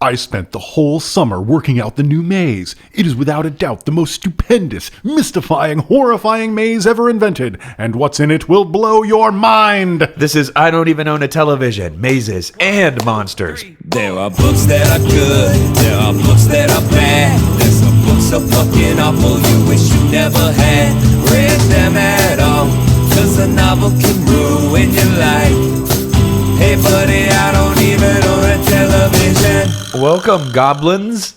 I spent the whole summer working out the new maze. It is without a doubt the most stupendous, mystifying, horrifying maze ever invented, and what's in it will blow your mind. This is I Don't Even Own a Television, Mazes, and Monsters. There are books that are good, there are books that are bad. There's some books so fucking awful you wish you never had read them at all, 'cause a novel can ruin your life. Hey buddy, I don't even own a television. Welcome, goblins.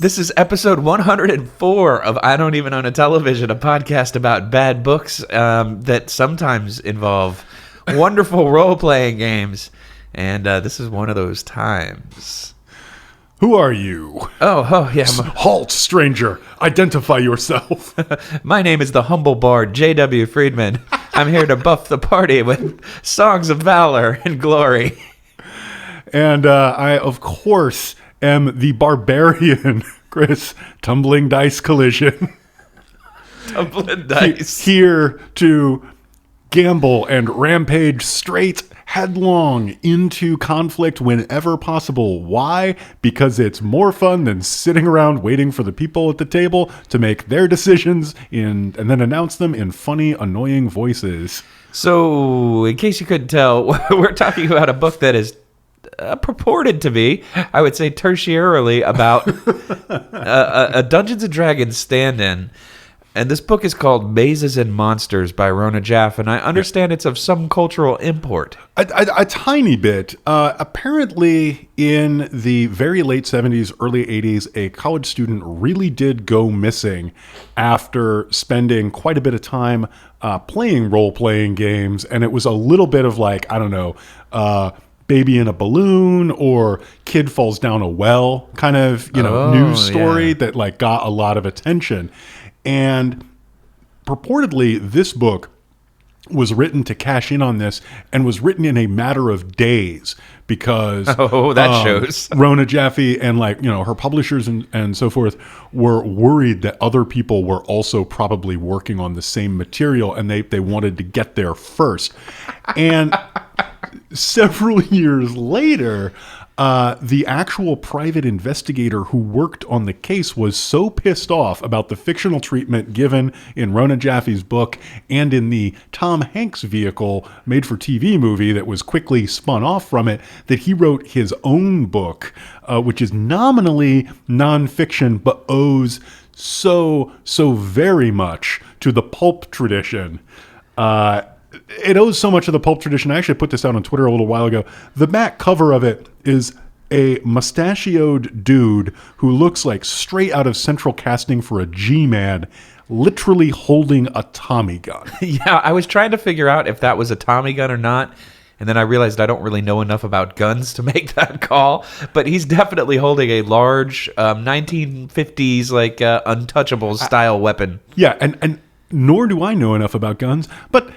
This is episode 104 of I Don't Even Own a Television, a podcast about bad books that sometimes involve wonderful role-playing games. And this is one of those times. Who are you? Oh, yeah. Halt, stranger. Identify yourself. My name is the humble bard, J.W. Friedman. I'm here to buff the party with songs of valor and glory. And I, of course, am the barbarian, Chris, Tumbling Dice Collision. Tumbling dice. Here to gamble and rampage straight headlong into conflict whenever possible. Why? Because it's more fun than sitting around waiting for the people at the table to make their decisions and then announce them in funny, annoying voices. So, in case you couldn't tell, we're talking about a book that is purported to be, I would say tertiarily, about a Dungeons & Dragons stand-in. And this book is called Mazes and Monsters by Rona Jaffe, and I understand it's of some cultural import. A tiny bit. Apparently, in the very late 70s, early 80s, a college student really did go missing after spending quite a bit of time playing role-playing games, and it was a little bit of like, I don't know, baby in a balloon or kid falls down a well kind of, news story that like got a lot of attention. And purportedly, this book was written to cash in on this and was written in a matter of days because that shows. Rona Jaffe and her publishers and so forth were worried that other people were also probably working on the same material and they wanted to get there first. And several years later, the actual private investigator who worked on the case was so pissed off about the fictional treatment given in Rona Jaffe's book and in the Tom Hanks vehicle made-for-TV movie that was quickly spun off from it that he wrote his own book, which is nominally nonfiction but owes so very much to the pulp tradition. It owes so much to the pulp tradition. I actually put this out on Twitter a little while ago. The back cover of it is a mustachioed dude who looks like straight out of central casting for a G-Man, literally holding a Tommy gun. Yeah, I was trying to figure out if that was a Tommy gun or not, and then I realized I don't really know enough about guns to make that call, but he's definitely holding a large 1950s Untouchables style weapon. Yeah, and nor do I know enough about guns, but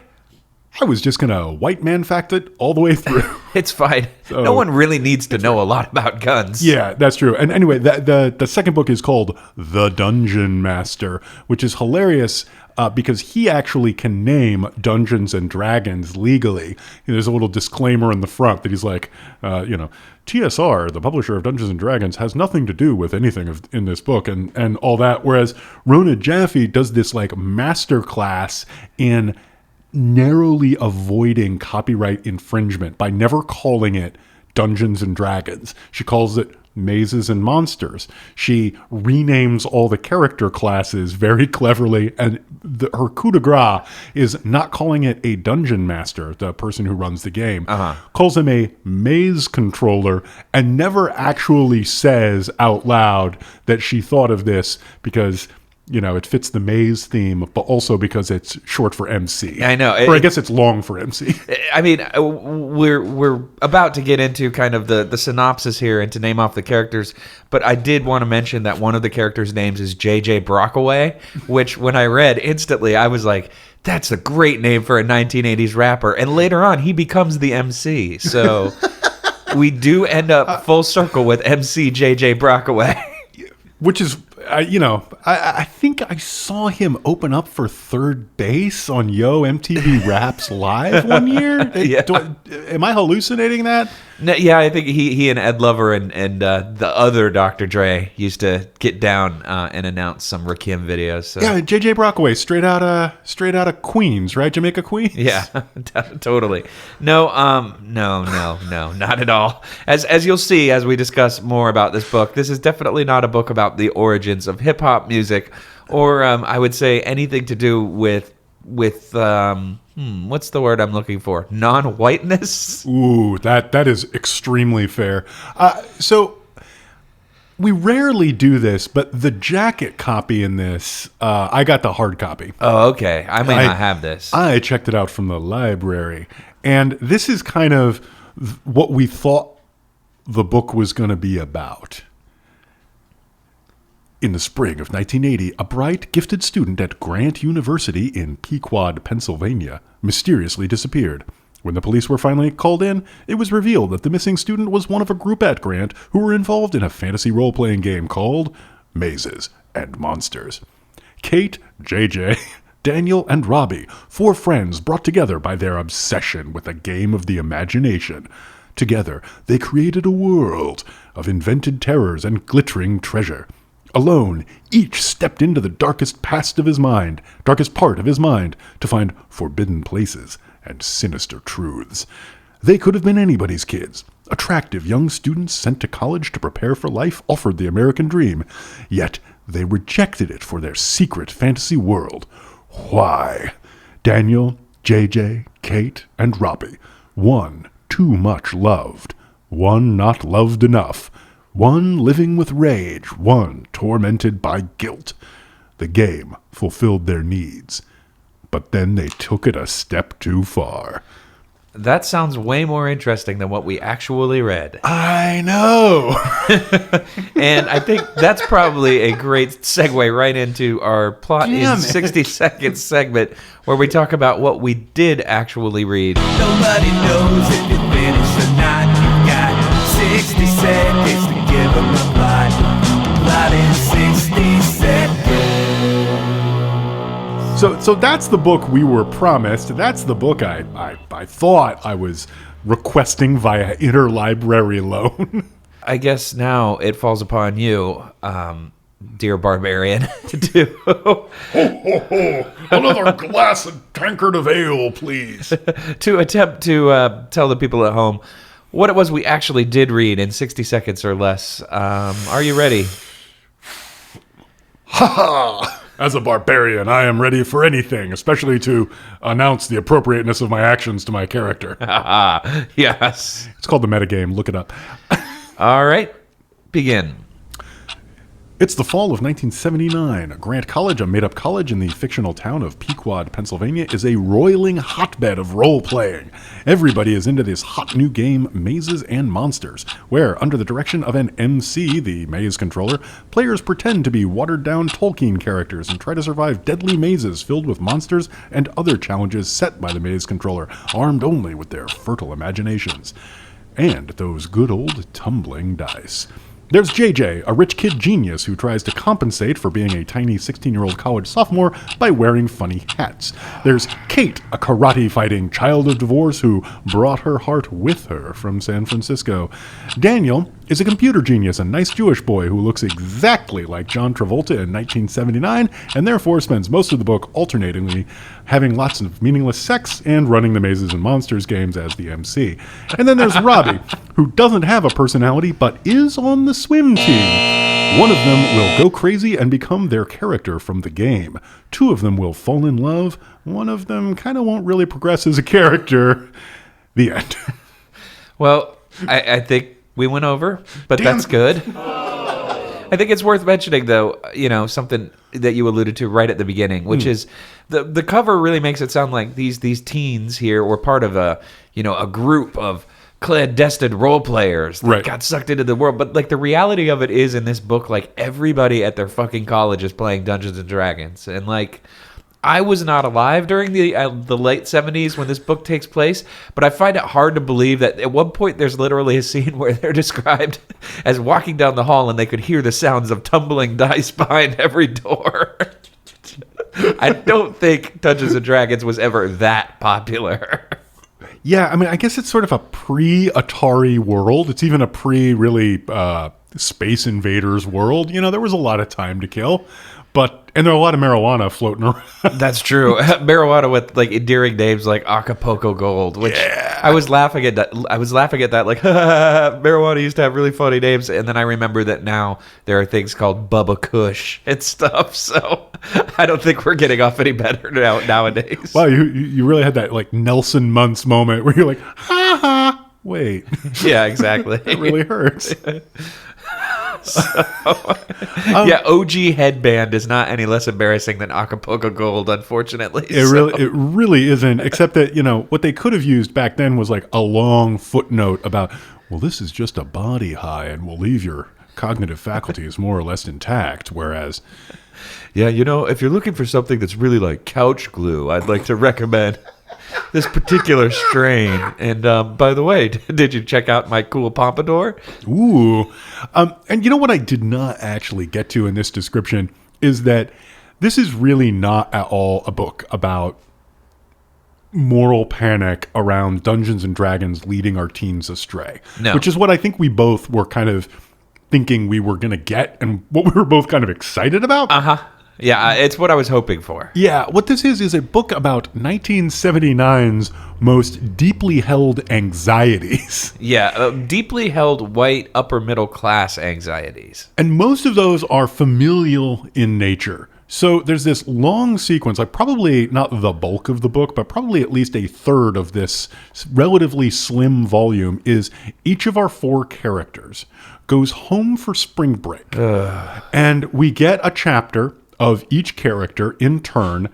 I was just going to white man fact it all the way through. It's fine. So, no one really needs to know a lot about guns. Yeah, that's true. And anyway, the second book is called The Dungeon Master, which is hilarious because he actually can name Dungeons and Dragons legally. There's a little disclaimer in the front that he's like, TSR, the publisher of Dungeons and Dragons, has nothing to do with anything in this book and all that. Whereas Rona Jaffe does this like master class in narrowly avoiding copyright infringement by never calling it Dungeons and Dragons. She calls it Mazes and Monsters. She renames all the character classes very cleverly, and her coup de grace is not calling it a dungeon master, the person who runs the game, calls him a maze controller, and never actually says out loud that she thought of this because it fits the maze theme, but also because it's short for MC. I know. Or I guess it's long for MC. I mean, we're about to get into kind of the synopsis here and to name off the characters, but I did want to mention that one of the characters' names is J.J. Brockaway, which when I read instantly, I was like, that's a great name for a 1980s rapper. And later on, he becomes the MC. So we do end up full circle with MC J.J. Brockaway. Which is, I think I saw him open up for Third Base on Yo MTV Raps Live one year. Yeah. Am I hallucinating that? No, yeah, I think he and Ed Lover and the other Dr. Dre used to get down and announce some Rakim videos. So. Yeah, J.J. Brockaway, straight out of Queens, right? Jamaica, Queens. Yeah, totally. No, not at all. As you'll see as we discuss more about this book, this is definitely not a book about the origins of hip hop music, or I would say anything to do with what's the word I'm looking for? Non-whiteness? Ooh, that is extremely fair. So we rarely do this, but the jacket copy in this, I got the hard copy. Oh, okay. I may not have this. I checked it out from the library, and this is kind of what we thought the book was going to be about. In the spring of 1980, a bright, gifted student at Grant University in Pequod, Pennsylvania, mysteriously disappeared. When the police were finally called in, it was revealed that the missing student was one of a group at Grant who were involved in a fantasy role-playing game called Mazes and Monsters. Kate, JJ, Daniel, and Robbie, 4 friends brought together by their obsession with a game of the imagination. Together, they created a world of invented terrors and glittering treasure. Alone, each stepped into the darkest part of his mind, to find forbidden places and sinister truths. They could have been anybody's kids. Attractive young students sent to college to prepare for life offered the American dream, yet they rejected it for their secret fantasy world. Why? Daniel, JJ, Kate, and Robbie. One too much loved, one not loved enough. One living with rage, one tormented by guilt. The game fulfilled their needs, but then they took it a step too far. That sounds way more interesting than what we actually read. I know! And I think that's probably a great segue right into our plot in 60 seconds segment, where we talk about what we did actually read. Nobody knows if you finish or not. You got 60 seconds to give them a plot. Plot in 60 seconds. So that's the book we were promised. That's the book I thought I was requesting via interlibrary loan. I guess now it falls upon you, dear barbarian, to do Another glass and tankard of ale, please. to attempt to tell the people at home what it was we actually did read in 60 seconds or less. Are you ready? Ha ha! As a barbarian, I am ready for anything, especially to announce the appropriateness of my actions to my character. Yes. It's called the metagame. Look it up. All right. Begin. It's the fall of 1979. Grant College, a made-up college in the fictional town of Pequod, Pennsylvania, is a roiling hotbed of role-playing. Everybody is into this hot new game, Mazes and Monsters, where, under the direction of an MC, the maze controller, players pretend to be watered-down Tolkien characters and try to survive deadly mazes filled with monsters and other challenges set by the maze controller, armed only with their fertile imaginations. And those good old tumbling dice. There's JJ, a rich kid genius who tries to compensate for being a tiny 16-year-old college sophomore by wearing funny hats. There's Kate, a karate-fighting child of divorce who brought her heart with her from San Francisco. Daniel is a computer genius, a nice Jewish boy who looks exactly like John Travolta in 1979, and therefore spends most of the book alternatingly having lots of meaningless sex and running the Mazes and Monsters games as the MC. And then there's Robbie, who doesn't have a personality but is on the swim team. One of them will go crazy and become their character from the game. 2 of them will fall in love. One of them kind of won't really progress as a character. The end. Well, I think we went over, but that's good. I think it's worth mentioning, though, something that you alluded to right at the beginning, which is the cover really makes it sound like these teens here were part of a group of clandestine role players that got sucked into the world. But like the reality of it is, in this book, like everybody at their fucking college is playing Dungeons and Dragons, and like I was not alive during the late 70s when this book takes place, but I find it hard to believe that at one point there's literally a scene where they're described as walking down the hall and they could hear the sounds of tumbling dice behind every door. I don't think Dungeons and Dragons was ever that popular. Yeah, I mean, I guess it's sort of a pre-Atari world. It's even a pre-really Space Invaders world. You know, there was a lot of time to kill, and there are a lot of marijuana floating around. That's true. Marijuana with like endearing names like Acapulco Gold, which I was laughing at that. I was laughing at that like marijuana used to have really funny names, and then I remember that now there are things called Bubba Kush and stuff. So I don't think we're getting off any better nowadays. Wow, you really had that like Nelson Muntz moment where you're like, ha ha, wait. Yeah, exactly. It really hurts. Yeah, OG headband is not any less embarrassing than Acapulco Gold, unfortunately. It really isn't, except that, you know, what they could have used back then was like a long footnote about, well, this is just a body high and will leave your cognitive faculties more or less intact, whereas... Yeah, you know, if you're looking for something that's really like couch glue, I'd like to recommend this particular strain. And by the way, did you check out my cool pompadour? Ooh. And you know what I did not actually get to in this description is that this is really not at all a book about moral panic around Dungeons and Dragons leading our teens astray. No. Which is what I think we both were kind of thinking we were going to get and what we were both kind of excited about. Uh-huh. Yeah, it's what I was hoping for. Yeah, what this is a book about 1979's most deeply held anxieties. Yeah, deeply held white upper middle class anxieties. And most of those are familial in nature. So there's this long sequence, like probably not the bulk of the book, but probably at least a third of this relatively slim volume is each of our 4 characters goes home for spring break. And we get a chapter of each character in turn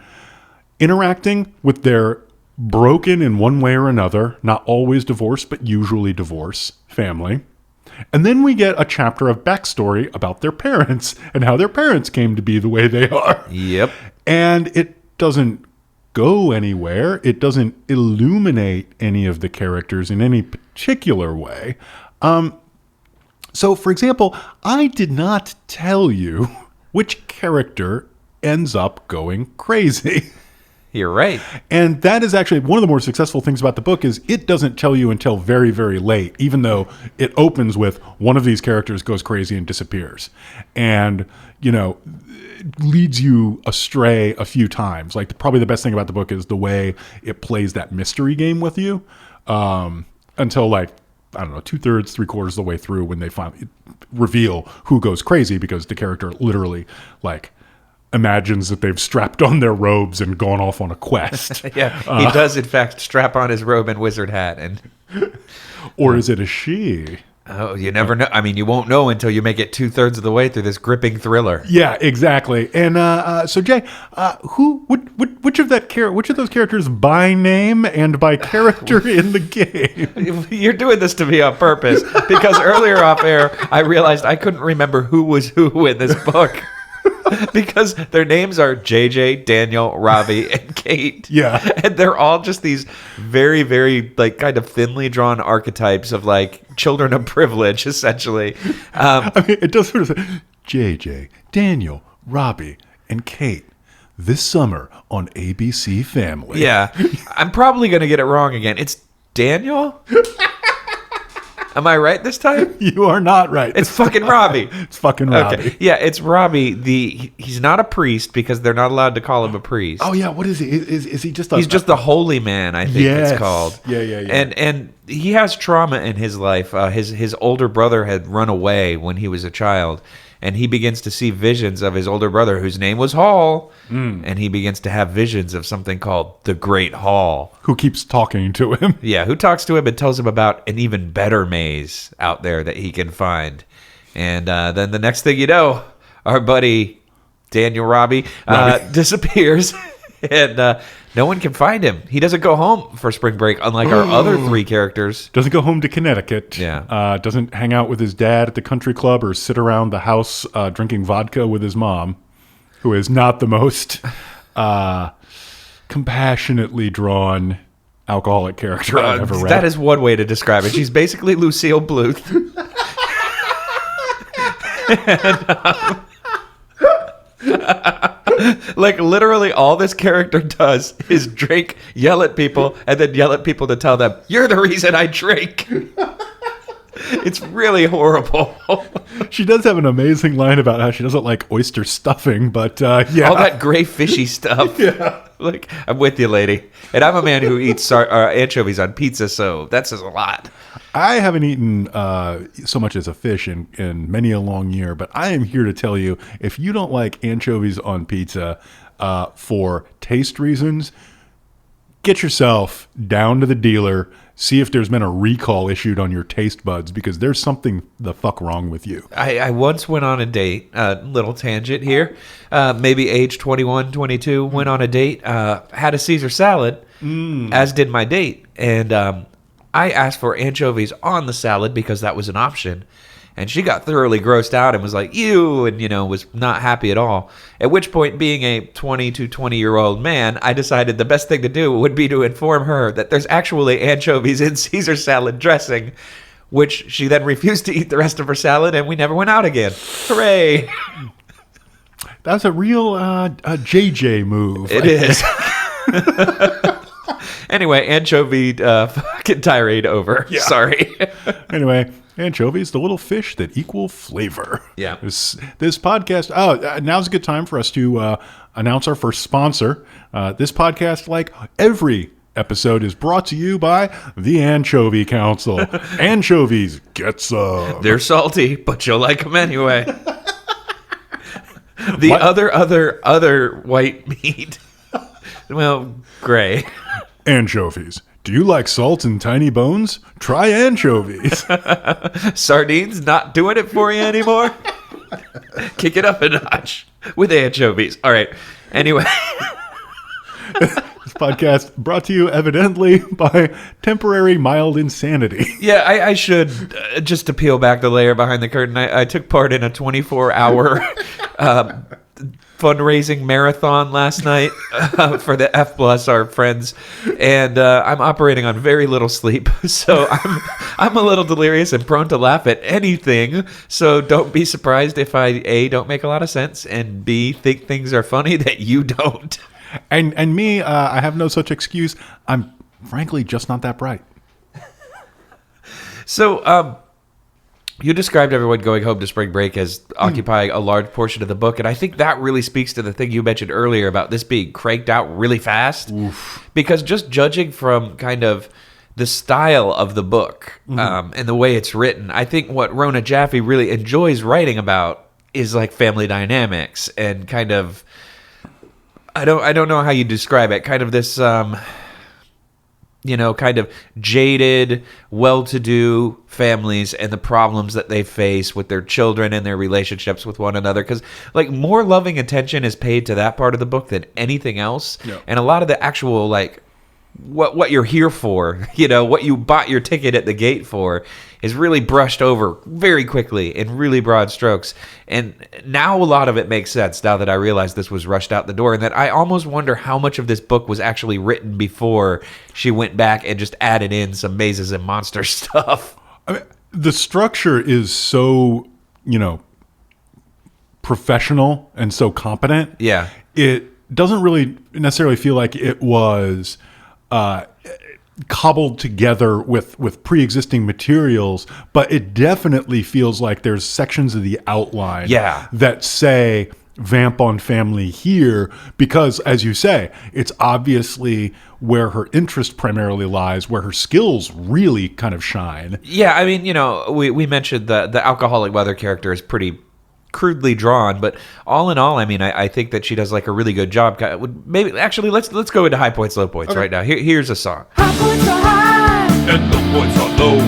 interacting with their broken in one way or another, not always divorced, but usually divorce family. And then we get a chapter of backstory about their parents and how their parents came to be the way they are. Yep. And it doesn't go anywhere. It doesn't illuminate any of the characters in any particular way. So, for example, I did not tell you which character ends up going crazy. You're right. And that is actually one of the more successful things about the book is it doesn't tell you until very, very late, even though it opens with one of these characters goes crazy and disappears. And, you know, leads you astray a few times. Like probably the best thing about the book is the way it plays that mystery game with you until like, I don't know, 2/3, 3/4 of the way through when they finally reveal who goes crazy because the character literally like imagines that they've strapped on their robes and gone off on a quest. Yeah, he does in fact strap on his robe and wizard hat. And or is it a she? Oh, you never know. I mean, you won't know until you make it 2/3 of the way through this gripping thriller. Yeah, exactly. And so, Jay, which of those characters by name and by character in the game? You're doing this to me on purpose because earlier off air, I realized I couldn't remember who was who in this book. Because their names are JJ, Daniel, Robbie, and Kate. Yeah. And they're all just these very, very, like, kind of thinly drawn archetypes of, like, children of privilege, essentially. I mean, it does sort of say JJ, Daniel, Robbie, and Kate. This summer on ABC Family. Yeah. I'm probably going to get it wrong again. It's Daniel? Am I right this time? You are not right. It's fucking Robbie. It's fucking Robbie. Okay. Yeah, it's Robbie. He's not a priest because they're not allowed to call him a priest. Oh yeah, what is he? Is he just? He's just the holy man, I think it's called. Yeah. And he has trauma in his life. His older brother had run away when he was a child, and he begins to see visions of his older brother, whose name was Hall, and he begins to have visions of something called the Great Hall. Who keeps talking to him. Yeah, who talks to him and tells him about an even better maze out there that he can find. And then the next thing you know, our buddy Daniel Robbie. Disappears, and no one can find him. He doesn't go home for spring break, unlike our other 3 characters. Doesn't go home to Connecticut. Yeah. Doesn't hang out with his dad at the country club or sit around the house drinking vodka with his mom, who is not the most compassionately drawn alcoholic character I've ever read. That is one way to describe it. She's basically Lucille Bluth. Like, literally all this character does is drink, yell at people, and then yell at people to tell them, "You're the reason I drink." It's really horrible. She does have an amazing line about how she doesn't like oyster stuffing, but yeah. All that gray fishy stuff. Yeah. Like, I'm with you, lady. And I'm a man who eats anchovies on pizza, so that says a lot. I haven't eaten so much as a fish in many a long year, but I am here to tell you, if you don't like anchovies on pizza for taste reasons, get yourself down to the dealer, see if there's been a recall issued on your taste buds, because there's something the fuck wrong with you. I once went on a date, little tangent here, maybe age 21, 22, went on a date, had a Caesar salad, as did my date. And I asked for anchovies on the salad because that was an option. And she got thoroughly grossed out and was like, ew, and, was not happy at all. At which point, being a 20 to 20-year-old man, I decided the best thing to do would be to inform her that there's actually anchovies in Caesar salad dressing, which she then refused to eat the rest of her salad, and we never went out again. Hooray! That's a real JJ move. It is. Anyway, anchovy fucking tirade over. Yeah. Sorry. Anyway, anchovies, the little fish that equal flavor. Yeah. This podcast, now's a good time for us to announce our first sponsor. This podcast, like every episode, is brought to you by the Anchovy Council. Anchovies, get some. They're salty, but you'll like them anyway. The other white meat, well, gray. Anchovies. Do you like salt and tiny bones? Try anchovies. Sardines not doing it for you anymore? Kick it up a notch with anchovies. All right. Anyway. This podcast brought to you evidently by temporary mild insanity. Yeah, I should, just to peel back the layer behind the curtain, I took part in a 24-hour fundraising marathon last night for the F Plus, our friends, and I'm operating on very little sleep, so I'm a little delirious and prone to laugh at anything. So don't be surprised if I A, don't make a lot of sense, and B, think things are funny that you don't. And me, I have no such excuse. I'm frankly just not that bright. So you described everyone going home to spring break as occupying a large portion of the book, and I think that really speaks to the thing you mentioned earlier about this being cranked out really fast. Oof. Because just judging from kind of the style of the book and the way it's written, I think what Rona Jaffe really enjoys writing about is like family dynamics and kind of, I don't know how you describe it, kind of this kind of jaded, well-to-do families and the problems that they face with their children and their relationships with one another. Because, like, more loving attention is paid to that part of the book than anything else. Yeah. And a lot of the actual, like, what you're here for, what you bought your ticket at the gate for, is really brushed over very quickly in really broad strokes. And now a lot of it makes sense now that I realize this was rushed out the door, and that I almost wonder how much of this book was actually written before she went back and just added in some mazes and monster stuff. I mean, the structure is so, professional and so competent. Yeah. It doesn't really necessarily feel like it was cobbled together with pre-existing materials, but it definitely feels like there's sections of the outline that say vamp on family here, because, as you say, it's obviously where her interest primarily lies, where her skills really kind of shine. Yeah, I mean, we mentioned the alcoholic mother character is pretty crudely drawn, but all in all, I mean, I think that she does like a really good job. Maybe actually, let's go into high points, low points right now. Here's a song. High points are high, and low points are low.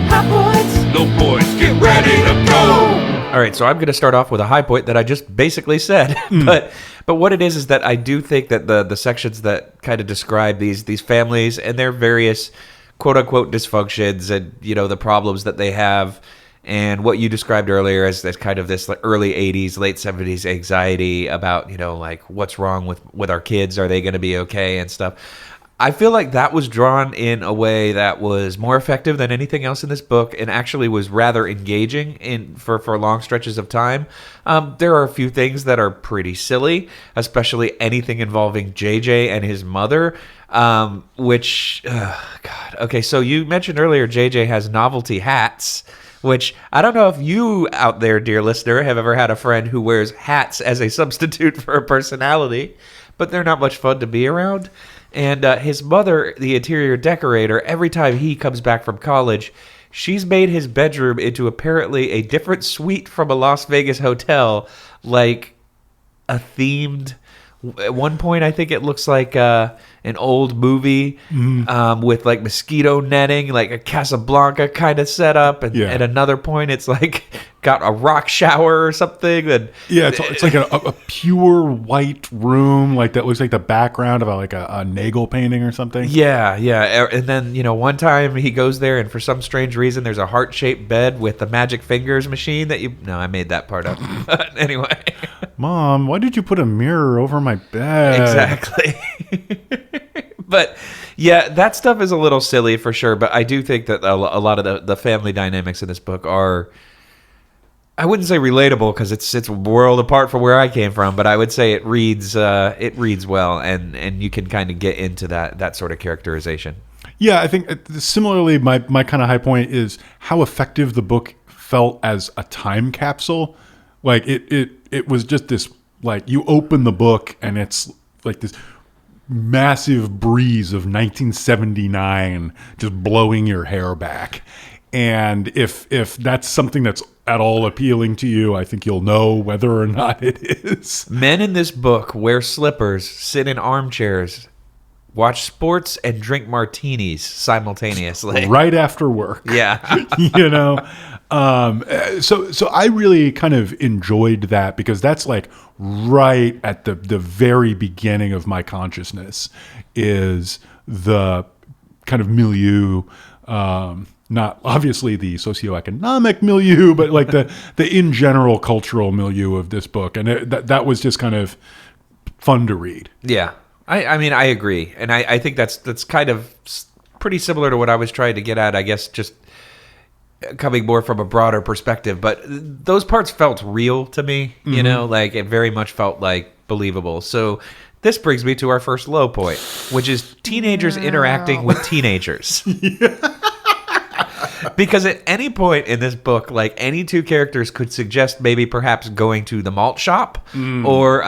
High points, low points, get ready to go. All right, so I'm going to start off with a high point that I just basically said, but what it is that I do think that the sections that kind of describe these families and their various quote unquote dysfunctions and the problems that they have. And what you described earlier as kind of this like early 80s, late 70s anxiety about, like what's wrong with our kids? Are they going to be okay and stuff? I feel like that was drawn in a way that was more effective than anything else in this book, and actually was rather engaging for long stretches of time. There are a few things that are pretty silly, especially anything involving JJ and his mother, which, God. Okay, so you mentioned earlier JJ has novelty hats, which I don't know if you out there, dear listener, have ever had a friend who wears hats as a substitute for a personality, but they're not much fun to be around. And his mother, the interior decorator, every time he comes back from college, she's made his bedroom into apparently a different suite from a Las Vegas hotel, like a themed. At one point, I think it looks like an old movie with like mosquito netting, like a Casablanca kind of setup. And at another point, it's like got a rock shower or something. And it's like a pure white room, like that looks like the background of a Nagel painting or something. Yeah. And then, one time he goes there, and for some strange reason, there's a heart-shaped bed with the magic fingers machine No, I made that part up. Anyway. Mom, why did you put a mirror over my bed? Exactly. But yeah, that stuff is a little silly for sure. But I do think that a lot of the family dynamics in this book are, I wouldn't say relatable because it's a world apart from where I came from, but I would say it reads well, and you can kind of get into that sort of characterization. Yeah, I think similarly, my kind of high point is how effective the book felt as a time capsule. Like it was just this, like, you open the book and it's like this massive breeze of 1979 just blowing your hair back. And if that's something that's at all appealing to you, I think you'll know whether or not it is. Men in this book wear slippers, sit in armchairs, watch sports, and drink martinis simultaneously. Right after work. Yeah. So I really kind of enjoyed that, because that's like right at the very beginning of my consciousness is the kind of milieu, not obviously the socioeconomic milieu, but like the in general cultural milieu of this book. And that was just kind of fun to read. Yeah. I mean, I agree. And I think that's kind of pretty similar to what I was trying to get at, I guess, just coming more from a broader perspective. But those parts felt real to me, like it very much felt like believable. So this brings me to our first low point, which is teenagers interacting with teenagers. Because at any point in this book, like, any two characters could suggest maybe perhaps going to the malt shop or,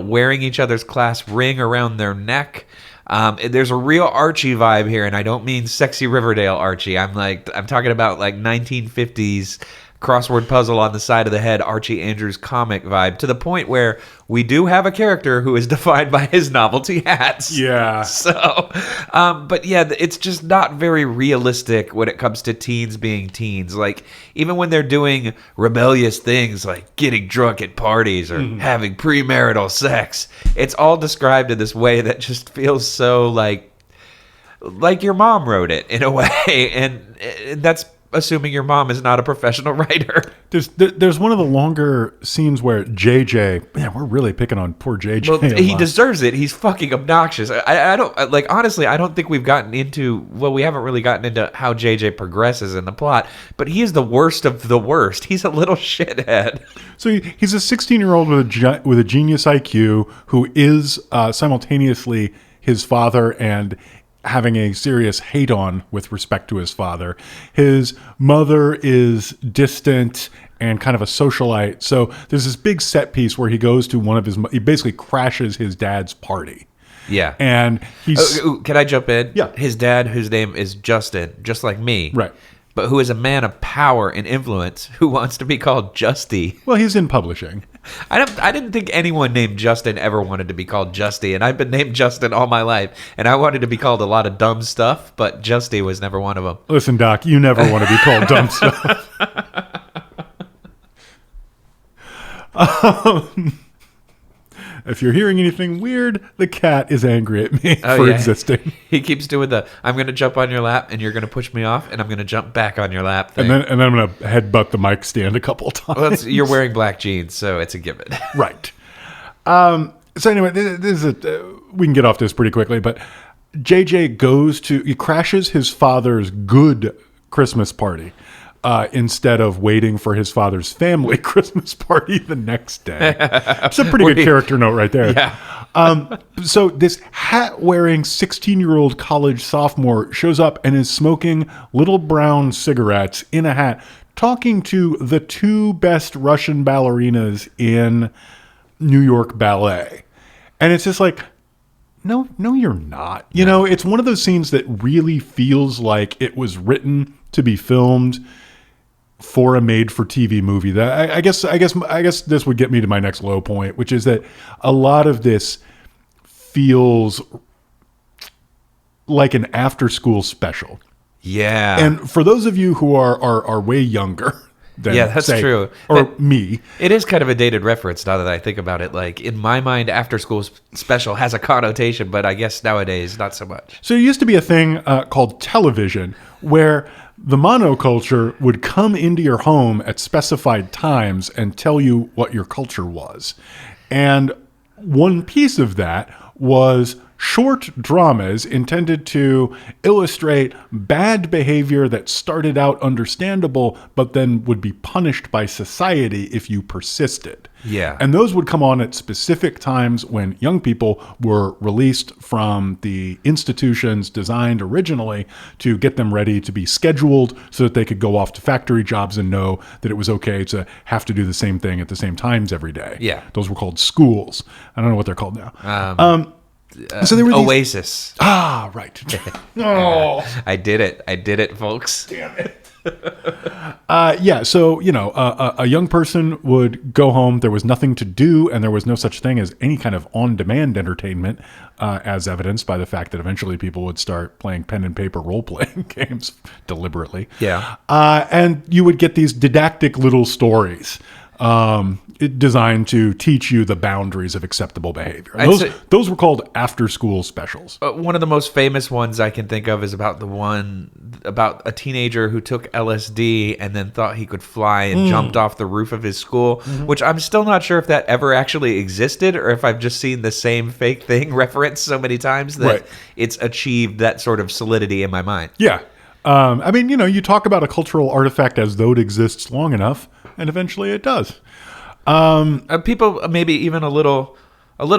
wearing each other's class ring around their neck. There's a real Archie vibe here, and I don't mean sexy Riverdale Archie. I'm talking about like 1950s crossword puzzle on the side of the head Archie Andrews comic vibe, to the point where we do have a character who is defined by his novelty hats. Yeah. So, but yeah, it's just not very realistic when it comes to teens being teens. Like, even when they're doing rebellious things like getting drunk at parties or having premarital sex, it's all described in this way that just feels so like your mom wrote it in a way. And that's assuming your mom is not a professional writer. There's one of the longer scenes where JJ, man, we're really picking on poor JJ. Well, he deserves it. He's fucking obnoxious. I don't, like, honestly, I don't think we haven't really gotten into how JJ progresses in the plot, but he is the worst of the worst. He's a little shithead. So he's a 16-year-old with a genius IQ who is simultaneously his father and having a serious hate on with respect to his father. His mother is distant and kind of a socialite. So there's this big set piece where he goes to he basically crashes his dad's party. Yeah. And he's... can I jump in? Yeah. His dad, whose name is Justin, just like me. Right. But who is a man of power and influence who wants to be called Justy. Well, he's in publishing. I didn't think anyone named Justin ever wanted to be called Justy, and I've been named Justin all my life, and I wanted to be called a lot of dumb stuff, but Justy was never one of them. Listen, Doc, you never want to be called dumb stuff. If you're hearing anything weird, the cat is angry at me for existing. He keeps doing I'm going to jump on your lap, and you're going to push me off, and I'm going to jump back on your lap thing. And then I'm going to headbutt the mic stand a couple times. Well, you're wearing black jeans, so it's a given. Right. So anyway, we can get off this pretty quickly, but JJ he crashes his father's good Christmas party instead of waiting for his father's family Christmas party the next day. It's a pretty good character note right there. Yeah. So this hat-wearing 16-year-old college sophomore shows up and is smoking little brown cigarettes in a hat, talking to the two best Russian ballerinas in New York Ballet. And it's just like, no, you're not. You know, it's one of those scenes that really feels like it was written to be filmed for a made-for-TV movie. That I guess this would get me to my next low point, which is that a lot of this feels like an after-school special. Yeah. And for those of you who are way younger than, that's true. Or me. It is kind of a dated reference now that I think about it. Like, in my mind, after school special has a connotation, but I guess nowadays not so much. So there used to be a thing called television where the monoculture would come into your home at specified times and tell you what your culture was. And one piece of that was short dramas intended to illustrate bad behavior that started out understandable, but then would be punished by society if you persisted. Yeah. And those would come on at specific times when young people were released from the institutions designed originally to get them ready to be scheduled so that they could go off to factory jobs and know that it was okay to have to do the same thing at the same times every day. Yeah. Those were called schools. I don't know what they're called now. So there were these, Oasis. right. Oh, I did it, folks. damn it. So, a young person would go home. There was nothing to do, and there was no such thing as any kind of on-demand entertainment, as evidenced by the fact that eventually people would start playing pen and paper role-playing games deliberately. Yeah. And you would get these didactic little stories designed to teach you the boundaries of acceptable behavior. Those were called after-school specials. One of the most famous ones I can think of is about the one about a teenager who took LSD and then thought he could fly and jumped off the roof of his school, which I'm still not sure if that ever actually existed or if I've just seen the same fake thing referenced so many times that it's achieved that sort of solidity in my mind. Yeah. You talk about a cultural artifact as though it exists long enough, and eventually it does. People maybe even a little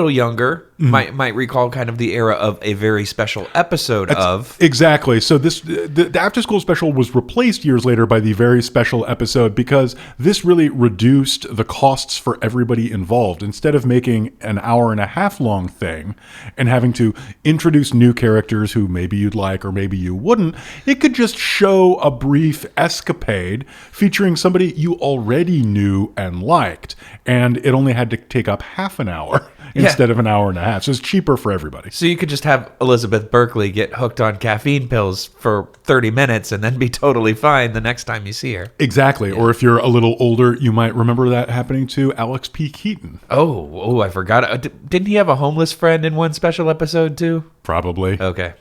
younger might recall kind of the era of a very special episode of. Exactly. So the after school special was replaced years later by the very special episode because this really reduced the costs for everybody involved. Instead of making an hour and a half long thing and having to introduce new characters who maybe you'd like or maybe you wouldn't, it could just show a brief escapade featuring somebody you already knew and liked. And it only had to take up half an hour instead of an hour and a half. So it's cheaper for everybody. So you could just have Elizabeth Berkley get hooked on caffeine pills for 30 minutes and then be totally fine the next time you see her. Exactly. Yeah. Or if you're a little older, you might remember that happening to Alex P. Keaton. Oh, I forgot. Didn't he have a homeless friend in one special episode too? Probably. Okay.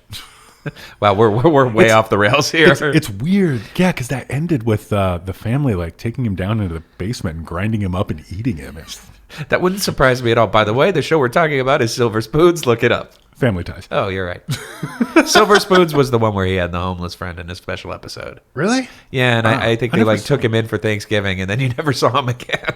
Wow, we're way off the rails here. It's weird. Yeah, because that ended with the family like taking him down into the basement and grinding him up and eating him. That wouldn't surprise me at all. By the way, the show we're talking about is Silver Spoons. Look it up. Family Ties. Oh, you're right. Silver Spoons was the one where he had the homeless friend in a special episode. Really? Yeah, and I think they took him in for Thanksgiving, and then you never saw him again.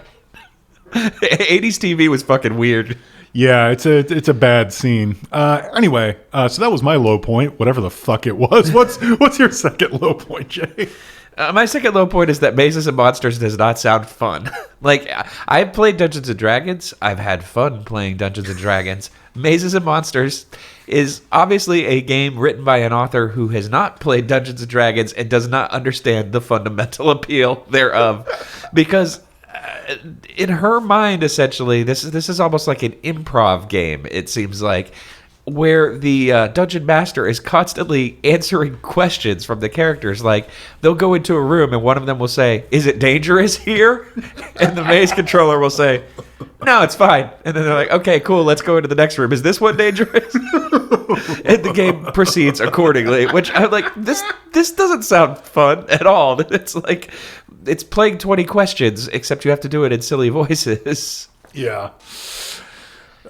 80s TV was fucking weird. Yeah, it's a bad scene. Anyway, so that was my low point, whatever the fuck it was. What's your second low point, Jay? My second low point is that Mazes and Monsters does not sound fun. Like, I've played Dungeons & Dragons. I've had fun playing Dungeons & Dragons. Mazes and Monsters is obviously a game written by an author who has not played Dungeons & Dragons and does not understand the fundamental appeal thereof. Because in her mind, essentially, this is almost like an improv game, it seems like, where the dungeon master is constantly answering questions from the characters. Like, they'll go into a room and one of them will say, "Is it dangerous here?" And the maze controller will say, "No, it's fine." And then they're like, "Okay, cool, let's go into the next room. Is this one dangerous?" And the game proceeds accordingly, which I'm like, this doesn't sound fun at all. It's like, it's playing 20 questions, except you have to do it in silly voices. Yeah.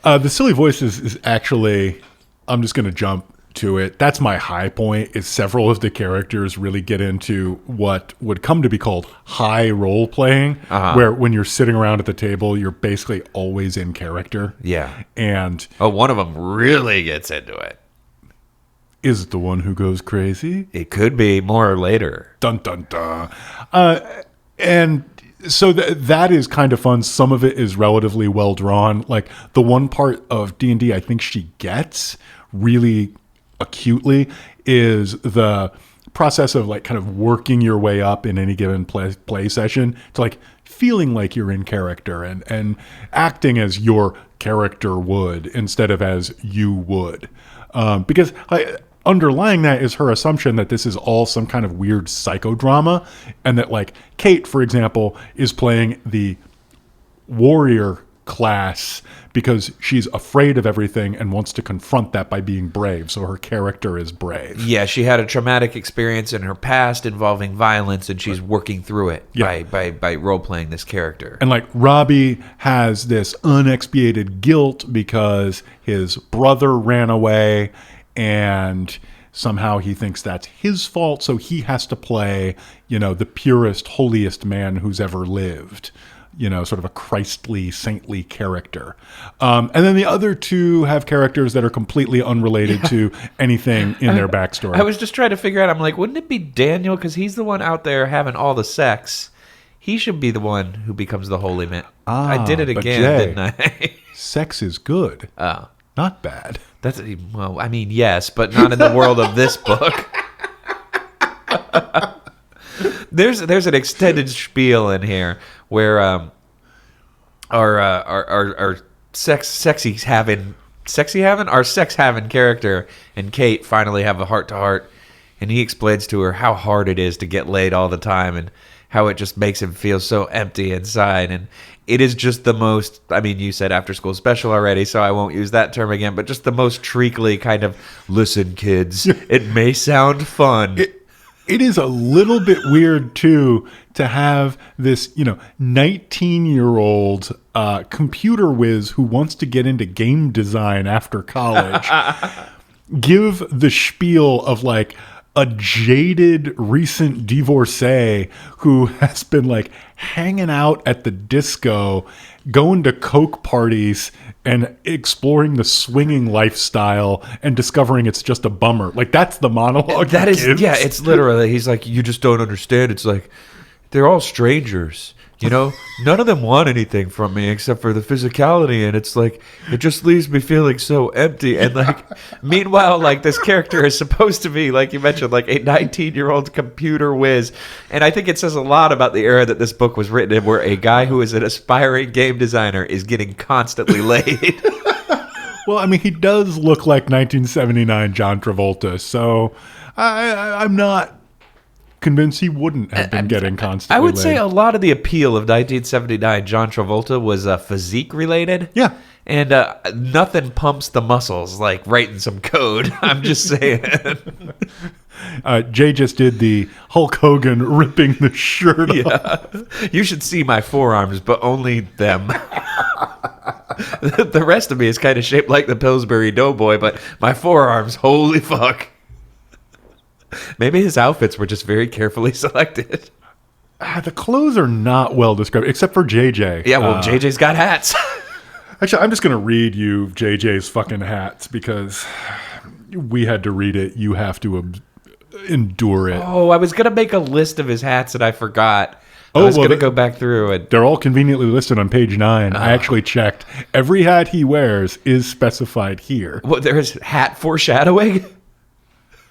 The silly voices is actually, I'm just going to jump to it. That's my high point, is several of the characters really get into what would come to be called high role playing, where when you're sitting around at the table, you're basically always in character. Yeah. And one of them really gets into it. is it the one who goes crazy? It could be more or later. Dun, dun, dun. And so that is kind of fun. Some of it is relatively well drawn. Like the one part of D&D I think she gets really acutely is the process of like kind of working your way up in any given play session to like feeling like you're in character and acting as your character would instead of as you would. Because underlying that is her assumption that this is all some kind of weird psychodrama, and that like Kate, for example, is playing the warrior class because she's afraid of everything and wants to confront that by being brave. So her character is brave. Yeah, she had a traumatic experience in her past involving violence, and she's working through it by role-playing this character. And like Robbie has this unexpiated guilt because his brother ran away, and somehow he thinks that's his fault. So he has to play, the purest, holiest man who's ever lived. Sort of a Christly, saintly character. And then the other two have characters that are completely unrelated to anything in their backstory. I was just trying to figure out, I'm like, wouldn't it be Daniel? Because he's the one out there having all the sex. He should be the one who becomes the holy man. I did it again, Jay, didn't I? Sex is good. Oh. Not bad. Well, I mean, yes, but not in the world of this book. There's an extended spiel in here where our sex having character and Kate finally have a heart to heart, and he explains to her how hard it is to get laid all the time and how it just makes him feel so empty inside. And it is just the most, I mean, you said after school special already, so I won't use that term again, but just the most treacly kind of, listen, kids, it may sound fun. It is a little bit weird, too, to have this, 19-year-old computer whiz who wants to get into game design after college give the spiel of, like, a jaded recent divorcee who has been, like, hanging out at the disco, going to coke parties, and exploring the swinging lifestyle and discovering it's just a bummer. Like, that's the monologue. That is, yeah, it's literally, he's like, you just don't understand. It's like, they're all strangers. None of them want anything from me except for the physicality, and it's like, it just leaves me feeling so empty. And like, meanwhile, like, this character is supposed to be, like you mentioned, like a 19-year-old computer whiz. And I think it says a lot about the era that this book was written in, where a guy who is an aspiring game designer is getting constantly laid. Well, I mean, he does look like 1979 John Travolta, so I'm not convinced he wouldn't have been getting constantly I would laid. say a lot of the appeal of 1979 John Travolta was physique related. Yeah. And nothing pumps the muscles like writing some code. I'm just saying. Jay just did the Hulk Hogan ripping the shirt off. You should see my forearms, but only them. The rest of me is kind of shaped like the Pillsbury Doughboy, but my forearms, holy fuck. Maybe his outfits were just very carefully selected. The clothes are not well described, except for JJ. Yeah, well, JJ's got hats. Actually, I'm just going to read you JJ's fucking hats because we had to read it. You have to endure it. Oh, I was going to make a list of his hats and I forgot. I was going to go back through it. They're all conveniently listed on page 9. I actually checked. Every hat he wears is specified here. Well, there's hat foreshadowing?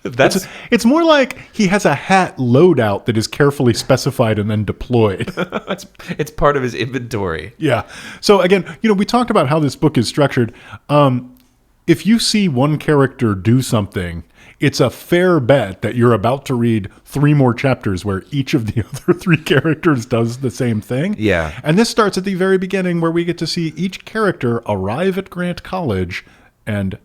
It's more like he has a hat loadout that is carefully specified and then deployed. It's part of his inventory. Yeah. So again, we talked about how this book is structured. If you see one character do something, it's a fair bet that you're about to read 3 more chapters where each of the other 3 characters does the same thing. Yeah. And this starts at the very beginning where we get to see each character arrive at Grant College and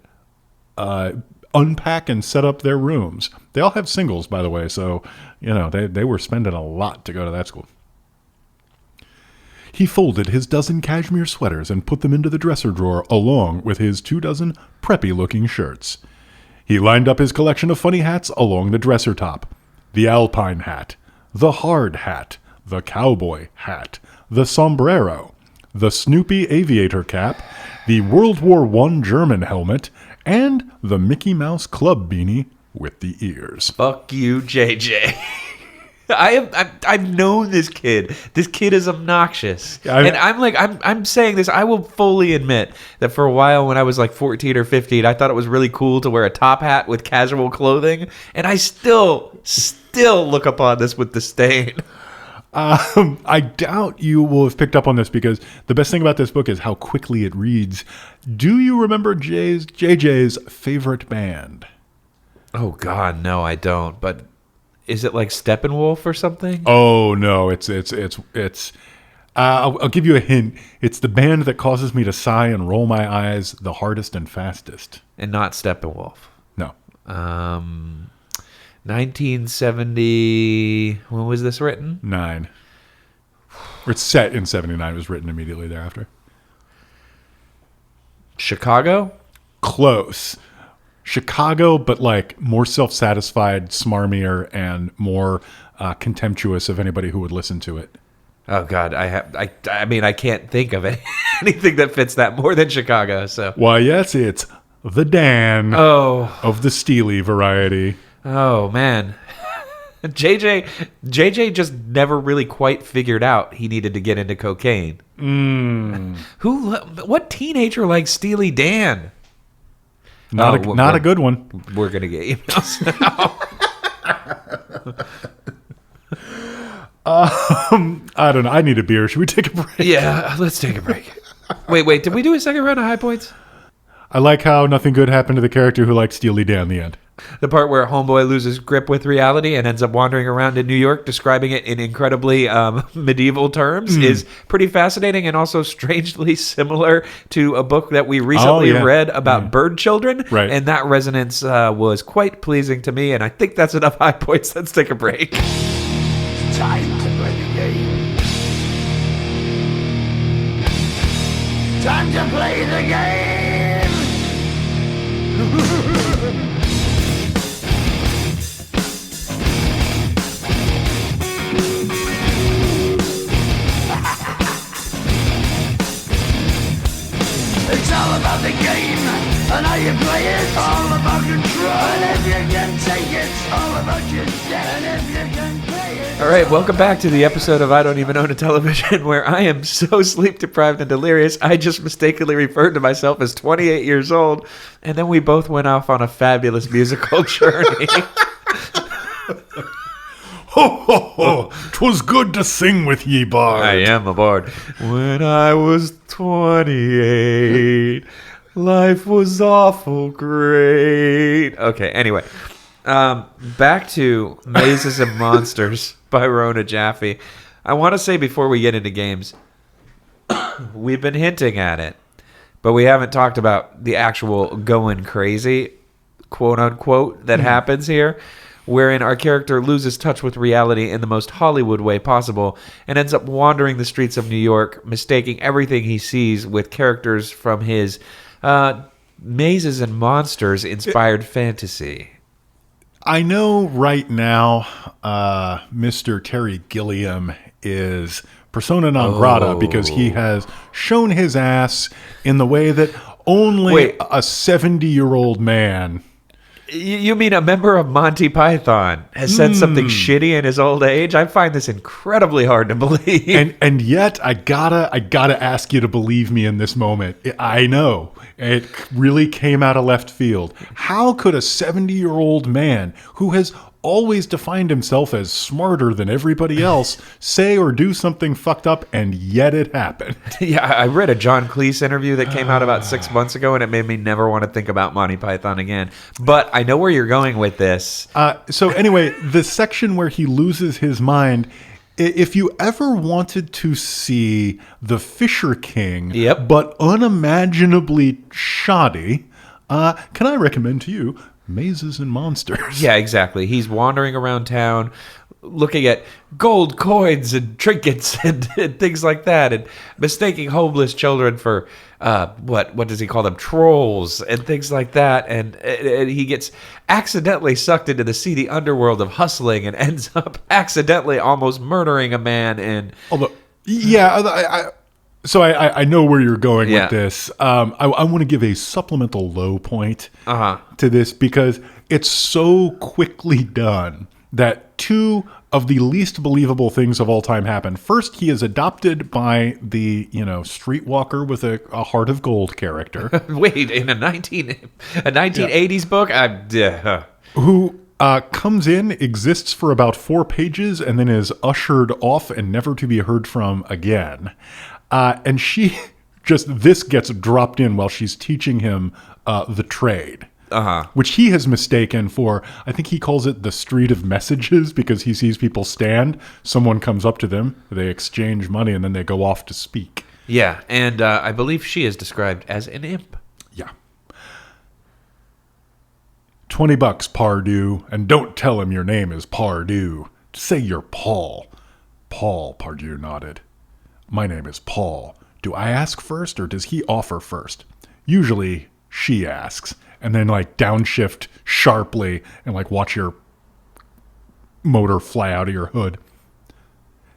unpack and set up their rooms. They all have singles, by the way, so they were spending a lot to go to that school. He folded his dozen cashmere sweaters and put them into the dresser drawer along with his 2 dozen preppy-looking shirts. He lined up his collection of funny hats along the dresser top. The alpine hat, the hard hat, the cowboy hat, the sombrero, the Snoopy aviator cap, the World War I German helmet, and the Mickey Mouse Club beanie with the ears. Fuck you, JJ. I've known this kid. This kid is obnoxious, and I'm saying this. I will fully admit that for a while, when I was like 14 or 15, I thought it was really cool to wear a top hat with casual clothing, and I still look upon this with disdain. I doubt you will have picked up on this because the best thing about this book is how quickly it reads. Do you remember JJ's favorite band? Oh God, no, I don't. But is it like Steppenwolf or something? Oh no, it's. I'll give you a hint. It's the band that causes me to sigh and roll my eyes the hardest and fastest. And not Steppenwolf. No. 1970. When was this written? 9. It's set in 79. It was written immediately thereafter. Chicago? Close. Chicago, but like more self-satisfied, smarmier, and more contemptuous of anybody who would listen to it. Oh God, I mean, I can't think of anything that fits that more than Chicago. So why, yes, it's the Dan of the Steely variety. Oh man, JJ just never really quite figured out he needed to get into cocaine. What teenager likes Steely Dan? Not a good one. We're gonna get emails now. I don't know. I need a beer. Should we take a break? Yeah, let's take a break. Wait. Did we do a second round of high points? I like how nothing good happened to the character who likes Steely Dan in the end. The part where Homeboy loses grip with reality and ends up wandering around in New York, describing it in incredibly medieval terms, is pretty fascinating and also strangely similar to a book that we recently read about bird children. Right. And that resonance was quite pleasing to me. And I think that's enough high points. Let's take a break. Time to play the game. Time to play the game. It's all about the game and how you play it. All about control. And if you can take it, all about your debt. And if you can pay it. All right, welcome back to the episode of I Don't Even Own a Television, where I am so sleep deprived and delirious, I just mistakenly referred to myself as 28 years old, and then we both went off on a fabulous musical journey. Ho, ho, ho. 'Twas good to sing with ye, bard. I am a bard. When I was 28, life was awful great. Okay, anyway. Back to Mazes and Monsters by Rona Jaffe. I want to say before we get into games, we've been hinting at it, but we haven't talked about the actual going crazy, quote unquote, that happens here, wherein our character loses touch with reality in the most Hollywood way possible and ends up wandering the streets of New York, mistaking everything he sees with characters from his Mazes and Monsters inspired fantasy. I know right now Mr. Terry Gilliam is persona non grata because he has shown his ass in the way that only a 70-year-old man... You mean a member of Monty Python has said something shitty in his old age? I find this incredibly hard to believe. And yet I gotta ask you to believe me in this moment. I know it really came out of left field. How could a 70-year-old man who has always defined himself as smarter than everybody else say or do something fucked up, and yet it happened? Yeah, I read a John Cleese interview that came out about 6 months ago, and it made me never want to think about Monty Python again. But I know where you're going with this. So anyway, the section where he loses his mind, if you ever wanted to see The Fisher King, but unimaginably shoddy, can I recommend to you Mazes and Monsters? Yeah, exactly. He's wandering around town looking at gold coins and trinkets and things like that, and mistaking homeless children for what does he call them, trolls and things like that, and he gets accidentally sucked into the seedy underworld of hustling and ends up accidentally almost murdering a man. And Although, so I know where you're going with this. I want to give a supplemental low point to this because it's so quickly done that two of the least believable things of all time happen. First, he is adopted by the, streetwalker with a heart of gold character. Wait, in a 1980s book? Who comes in, exists for about 4 pages, and then is ushered off and never to be heard from again. And she this gets dropped in while she's teaching him the trade. Which he has mistaken for, I think he calls it the street of messages because he sees people stand, someone comes up to them, they exchange money, and then they go off to speak. Yeah, and I believe she is described as an imp. Yeah. $20, Pardue, and don't tell him your name is Pardue. Say you're Paul. Paul, Pardue nodded. My name is Paul. Do I ask first, or does he offer first? Usually, she asks. And then downshift sharply and watch your motor fly out of your hood.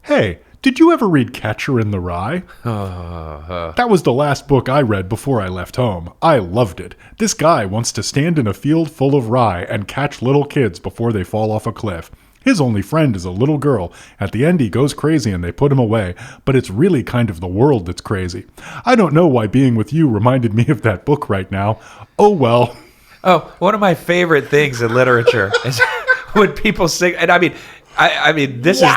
Hey, did you ever read Catcher in the Rye? That was the last book I read before I left home. I loved it. This guy wants to stand in a field full of rye and catch little kids before they fall off a cliff. His only friend is a little girl. At the end, he goes crazy and they put him away. But it's really kind of the world that's crazy. I don't know why being with you reminded me of that book right now. Oh, well. Oh, one of my favorite things in literature is when people sing. And I mean, this is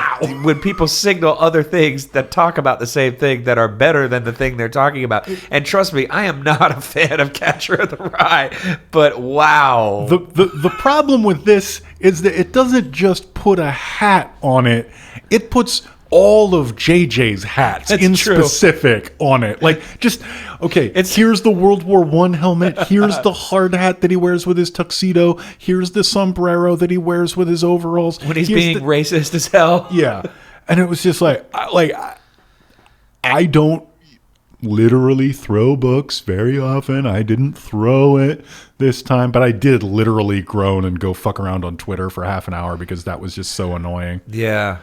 when people signal other things that talk about the same thing that are better than the thing they're talking about. And trust me, I am not a fan of Catcher in the Rye, but wow. The problem with this is that it doesn't just put a hat on it. It puts all of JJ's hats specific on it. Here's the World War I helmet. Here's the hard hat that he wears with his tuxedo. Here's the sombrero that he wears with his overalls. When he's being racist as hell. Yeah. And it was just I don't literally throw books very often. I didn't throw it this time, but I did literally groan and go fuck around on Twitter for half an hour because that was just so annoying. Yeah,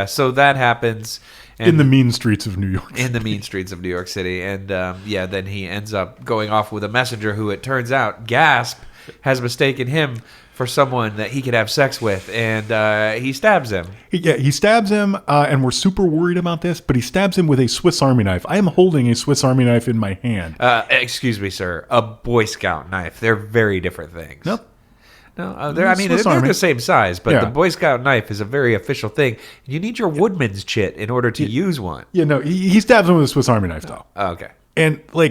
so that happens. In the mean streets of New York. In the mean streets of New York City. And then he ends up going off with a messenger who, it turns out, Gasp, has mistaken him for someone that he could have sex with, and he stabs him. He stabs him, and we're super worried about this, but he stabs him with a Swiss Army knife. I am holding a Swiss Army knife in my hand. Excuse me, sir. A Boy Scout knife. They're very different things. Nope. No, they're the same size, but the Boy Scout knife is a very official thing. You need your woodman's chit in order to use one. Yeah, no, he stabs him with a Swiss Army knife, though. Oh, okay. And, oh,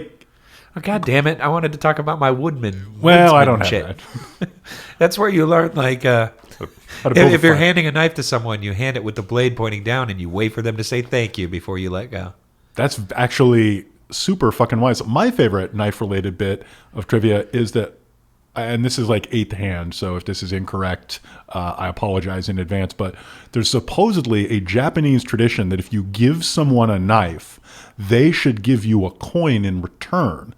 God damn it. I wanted to talk about my woodman. Well, I don't have that. That's where you learn, if you're handing a knife to someone, you hand it with the blade pointing down and you wait for them to say thank you before you let go. That's actually super fucking wise. My favorite knife-related bit of trivia is that, and this is eighth hand, so if this is incorrect, I apologize in advance, but there's supposedly a Japanese tradition that if you give someone a knife, they should give you a coin in return.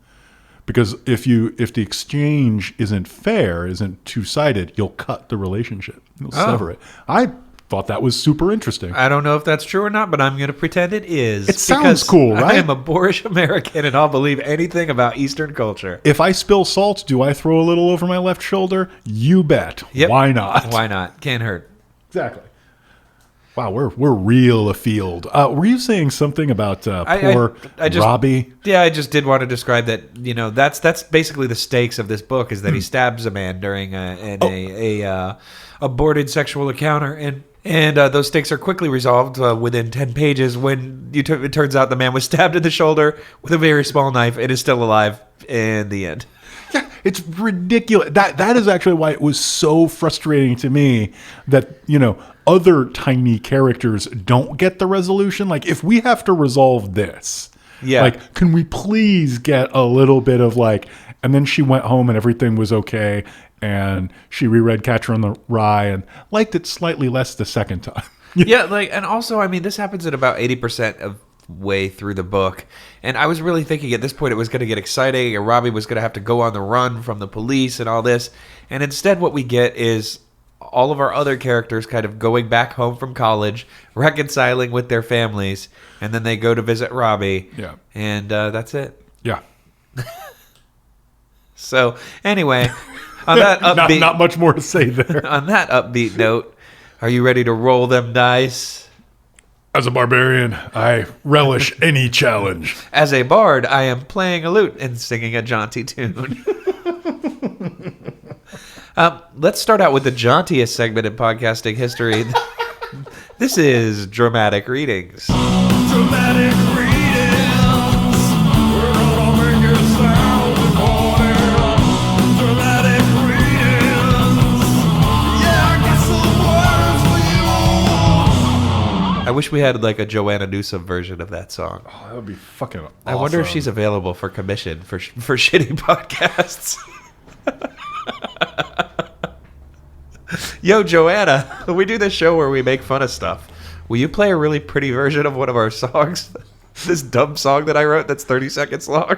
Because if the exchange isn't fair, isn't two-sided, you'll cut the relationship. You'll sever it. I thought that was super interesting. I don't know if that's true or not, but I'm going to pretend it is. It sounds cool, right? I am a boorish American, and I'll believe anything about Eastern culture. If I spill salt, do I throw a little over my left shoulder? You bet. Yep. Why not? Why not? Can't hurt. Exactly. Wow, we're real afield. Were you saying something about poor Robbie? Yeah, I just did want to describe that. That's basically the stakes of this book is that he stabs a man during a aborted sexual encounter, and those stakes are quickly resolved within 10 pages when it turns out the man was stabbed in the shoulder with a very small knife and is still alive in the end. Yeah, it's ridiculous. That is actually why it was so frustrating to me that, other tiny characters don't get the resolution. If we have to resolve this, can we please get a little bit of And then she went home and everything was okay. And she reread Catcher in the Rye and liked it slightly less the second time. Yeah, like, and also, I mean, this happens at about 80% of way through the book. And I was really thinking at this point it was going to get exciting and Robbie was going to have to go on the run from the police and all this. And instead what we get is all of our other characters kind of going back home from college, reconciling with their families, and then they go to visit Robbie. Yeah. And that's it. Yeah. So, anyway, on that upbeat... not much more to say there. On that upbeat note, are you ready to roll them dice? As a barbarian, I relish any challenge. As a bard, I am playing a lute and singing a jaunty tune. Let's start out with the jauntiest segment in podcasting history. This is Dramatic Readings. Dramatic readings. We're gonna make it sound important. Dramatic readings. Yeah, I got some words for you. I wish we had like a Joanna Newsom version of that song. Oh, that would be fucking awesome. I wonder if she's available for commission for shitty podcasts. Yo, Joanna, we do this show where we make fun of stuff. Will you play a really pretty version of one of our songs? This dumb song that I wrote that's 30 seconds long.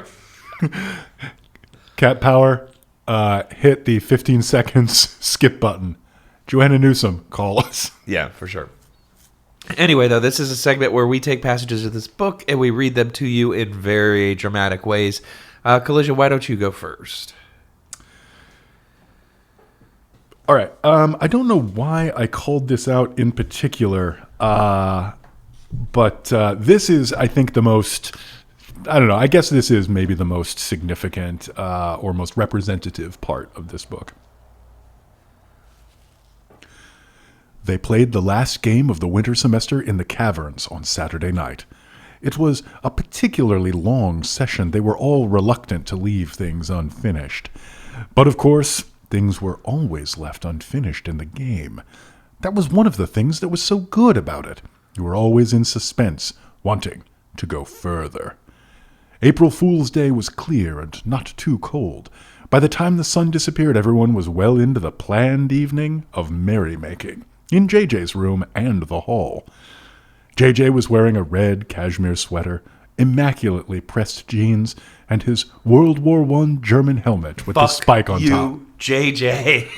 Cat Power, hit the 15 seconds skip button. Joanna Newsom, call us. Yeah, for sure. Anyway, though, this is a segment where we take passages of this book and we read them to you in very dramatic ways. Collision, why don't you go first? All right. I don't know why I called this out in particular, but this is, I think, the most, I don't know, I guess this is maybe the most significant or most representative part of this book. They played the last game of the winter semester in the caverns on Saturday night. It was a particularly long session. They were all reluctant to leave things unfinished. But of course, things were always left unfinished in the game. That was one of the things that was so good about it. You were always in suspense, wanting to go further. April Fool's Day was clear and not too cold. By the time the sun disappeared, everyone was well into the planned evening of merrymaking, in JJ's room and the hall. JJ was wearing a red cashmere sweater, immaculately pressed jeans, and his World War I German helmet with the spike on top. JJ.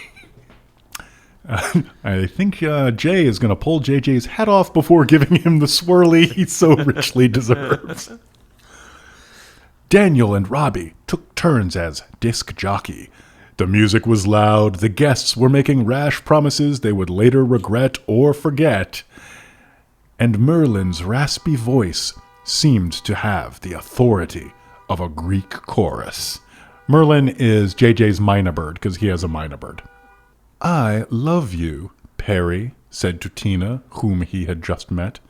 I think Jay is going to pull JJ's hat off before giving him the swirly he so richly deserves. Daniel and Robbie took turns as disc jockey. The music was loud, the guests were making rash promises they would later regret or forget, and Merlin's raspy voice seemed to have the authority of a Greek chorus. Merlin is JJ's minor bird because he has a minor bird. I love you, Perry said to Tina, whom he had just met.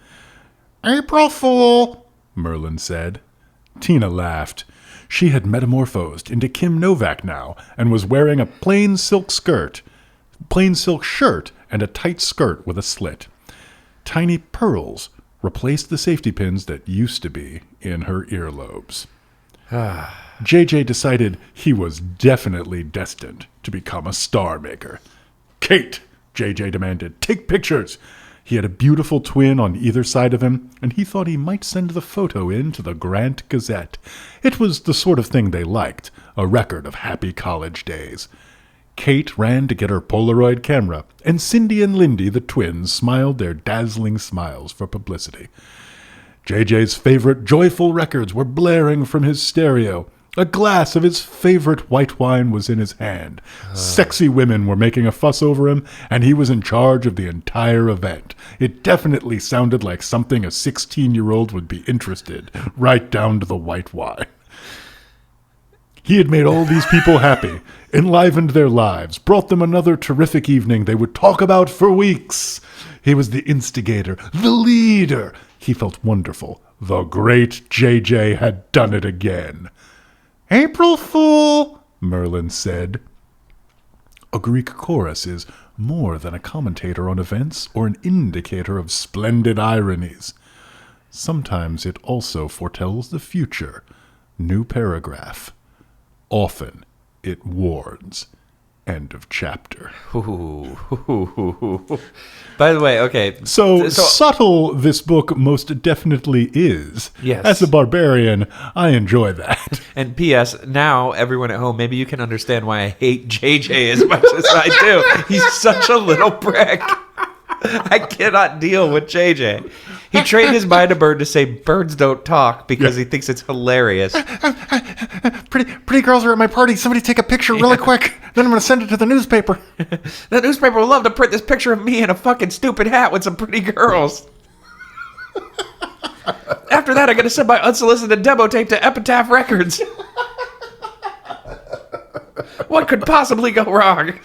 April Fool, Merlin said. Tina laughed. She had metamorphosed into Kim Novak now and was wearing a plain silk shirt, and a tight skirt with a slit. Tiny pearls replaced the safety pins that used to be in her earlobes. JJ decided he was definitely destined to become a star maker. Kate, JJ demanded, take pictures. He had a beautiful twin on either side of him, and he thought he might send the photo in to the Grant Gazette. It was the sort of thing they liked, a record of happy college days. Kate ran to get her Polaroid camera, and Cindy and Lindy, the twins, smiled their dazzling smiles for publicity. JJ's favorite joyful records were blaring from his stereo. A glass of his favorite white wine was in his hand. Sexy women were making a fuss over him, and he was in charge of the entire event. It definitely sounded like something a 16-year-old would be interested, right down to the white wine. He had made all these people happy, enlivened their lives, brought them another terrific evening they would talk about for weeks. He was the instigator, the leader. He felt wonderful. The great JJ had done it again. April Fool, Merlin said. A Greek chorus is more than a commentator on events or an indicator of splendid ironies. Sometimes it also foretells the future. New paragraph. often it warns. End of chapter. Ooh. By the way, okay. So subtle this book most definitely is. Yes. As a barbarian, I enjoy that. And P.S. Now, everyone at home, maybe you can understand why I hate JJ as much as I do. He's such a little prick. I cannot deal with JJ. He trained his mind a bird to say birds don't talk because he thinks it's hilarious. Pretty girls are at my party. Somebody take a picture really quick. Then I'm going to send it to the newspaper. The newspaper would love to print this picture of me in a fucking stupid hat with some pretty girls. After that, I'm going to send my unsolicited demo tape to Epitaph Records. What could possibly go wrong?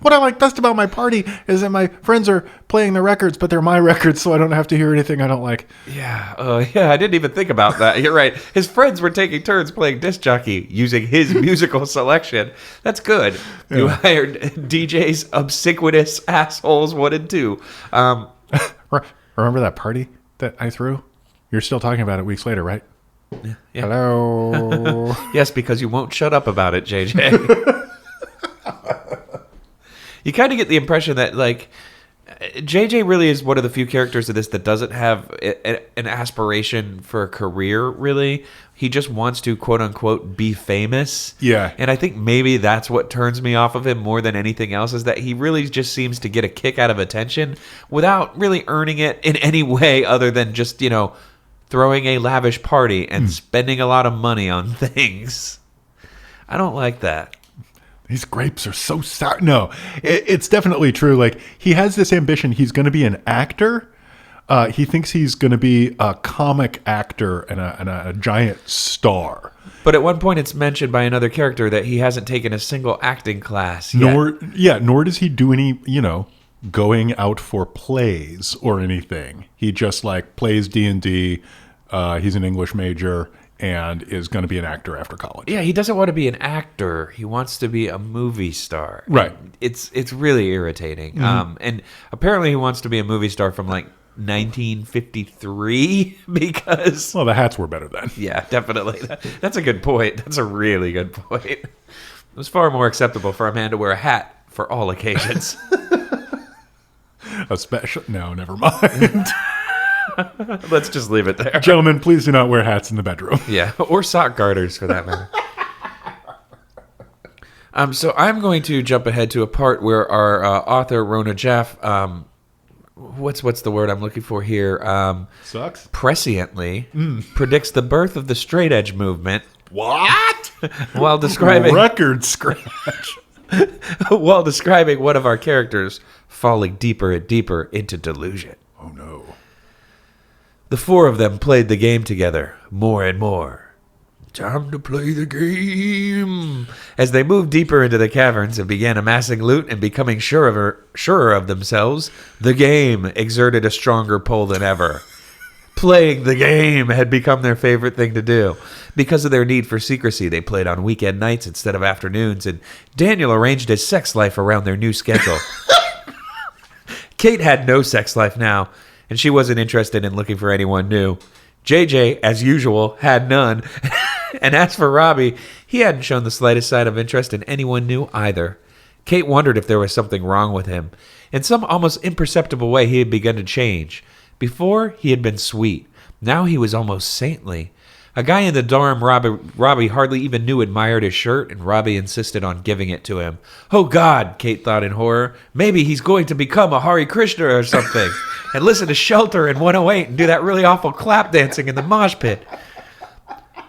What I like best about my party is that my friends are playing the records, but they're my records, so I don't have to hear anything I don't like. Yeah, I didn't even think about that. You're right. His friends were taking turns playing disc jockey using his musical selection. That's good. Yeah. You hired DJs obsequious assholes 1 and 2. Remember that party that I threw? You're still talking about it weeks later, right? Yeah. Hello? Yes, because you won't shut up about it, JJ. You kind of get the impression that, like, JJ really is one of the few characters of this that doesn't have an aspiration for a career, really. He just wants to, quote-unquote, be famous. Yeah. And I think maybe that's what turns me off of him more than anything else, is that he really just seems to get a kick out of attention without really earning it in any way other than just, throwing a lavish party and spending a lot of money on things. I don't like that. These grapes are so sour. No, it's definitely true. Like, he has this ambition. He's going to be an actor. He thinks he's going to be a comic actor and a giant star. But at one point, it's mentioned by another character that he hasn't taken a single acting class yet. Nor does he do any, going out for plays or anything. He just, plays D&D. He's an English major and is going to be an actor after college. Yeah, he doesn't want to be an actor. He wants to be a movie star. Right. It's really irritating. Mm-hmm. And apparently he wants to be a movie star from 1953 because... Well, the hats were better then. Yeah, definitely. That's a good point. That's a really good point. It was far more acceptable for a man to wear a hat for all occasions. No, never mind. Let's just leave it there. Gentlemen, please do not wear hats in the bedroom. Yeah, or sock garters for that matter. So I'm going to jump ahead to a part where our author, Rona Jaffe, what's the word I'm looking for here? Sucks? Presciently predicts the birth of the straight edge movement. What? While describing... Record scratch. While describing one of our characters falling deeper and deeper into delusion. Oh, no. The 4 of them played the game together, more and more. Time to play the game. As they moved deeper into the caverns and began amassing loot and becoming surer of themselves, the game exerted a stronger pull than ever. Playing the game had become their favorite thing to do. Because of their need for secrecy, they played on weekend nights instead of afternoons, and Daniel arranged his sex life around their new schedule. Kate had no sex life now, and she wasn't interested in looking for anyone new. JJ, as usual, had none. And as for Robbie, he hadn't shown the slightest sign of interest in anyone new either. Kate wondered if there was something wrong with him. In some almost imperceptible way, he had begun to change. Before, he had been sweet. Now he was almost saintly. A guy in the dorm Robbie hardly even knew admired his shirt, and Robbie insisted on giving it to him. Oh, God, Kate thought in horror. Maybe he's going to become a Hare Krishna or something, and listen to Shelter in 108 and do that really awful clap dancing in the mosh pit.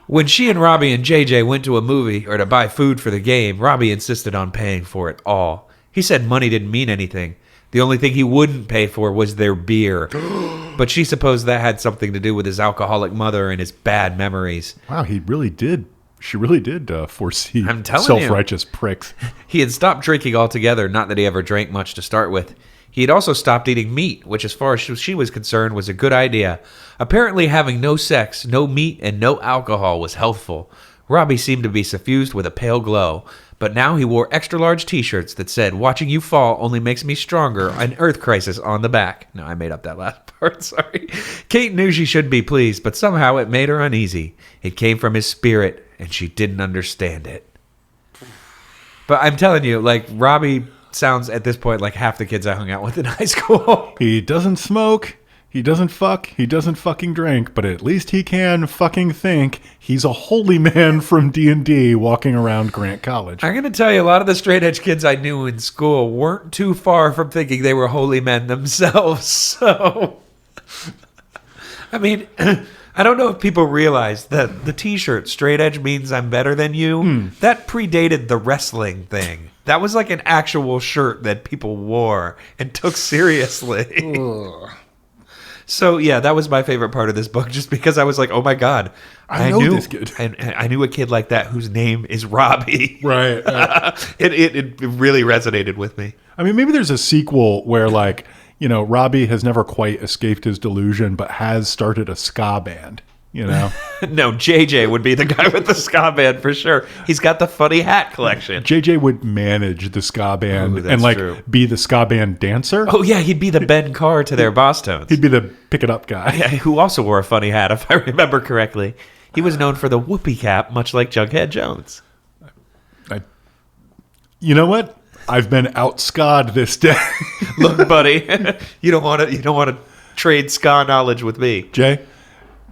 When she and Robbie and JJ went to a movie or to buy food for the game, Robbie insisted on paying for it all. He said money didn't mean anything. The only thing he wouldn't pay for was their beer. But she supposed that had something to do with his alcoholic mother and his bad memories. Wow, he really did. She really did foresee I'm telling self-righteous pricks. He had stopped drinking altogether, not that he ever drank much to start with. He had also stopped eating meat, which as far as she was concerned was a good idea. Apparently having no sex, no meat, and no alcohol was healthful. Robbie seemed to be suffused with a pale glow. But now he wore extra-large T-shirts that said, "Watching you fall only makes me stronger," an Earth crisis on the back. No, I made up that last part, sorry. Kate knew she should be pleased, but somehow it made her uneasy. It came from his spirit, and she didn't understand it. But I'm telling you, like, Robbie sounds at this point like half the kids I hung out with in high school. He doesn't smoke. He doesn't fuck. He doesn't fucking drink. But at least he can fucking think. He's a holy man from D&D walking around Grant College. I'm going to tell you, a lot of the straight edge kids I knew in school weren't too far from thinking they were holy men themselves. So, I mean, I don't know if people realize that the t-shirt straight edge means I'm better than you. That predated the wrestling thing. That was like an actual shirt that people wore and took seriously. So yeah, that was my favorite part of this book, just because I was like, oh my God, I know this kid. And I knew a kid like that whose name is Robbie. Right. It really resonated with me. I mean, maybe there's a sequel where, like, you know, Robbie has never quite escaped his delusion, but has started a ska band, you know? No, JJ would be the guy with the ska band for sure. He's got the funny hat collection. JJ would manage the ska band that's and, like, true. be the ska band dancer. Oh yeah, he'd be the Ben Carr to their Boss Tones. He'd be the pick it up guy. Yeah, who also wore a funny hat, if I remember correctly. He was known for the whoopee cap, much like Jughead Jones. You know what? I've been out-ska'd this day. Look, buddy, you don't want to trade ska knowledge with me. Jay,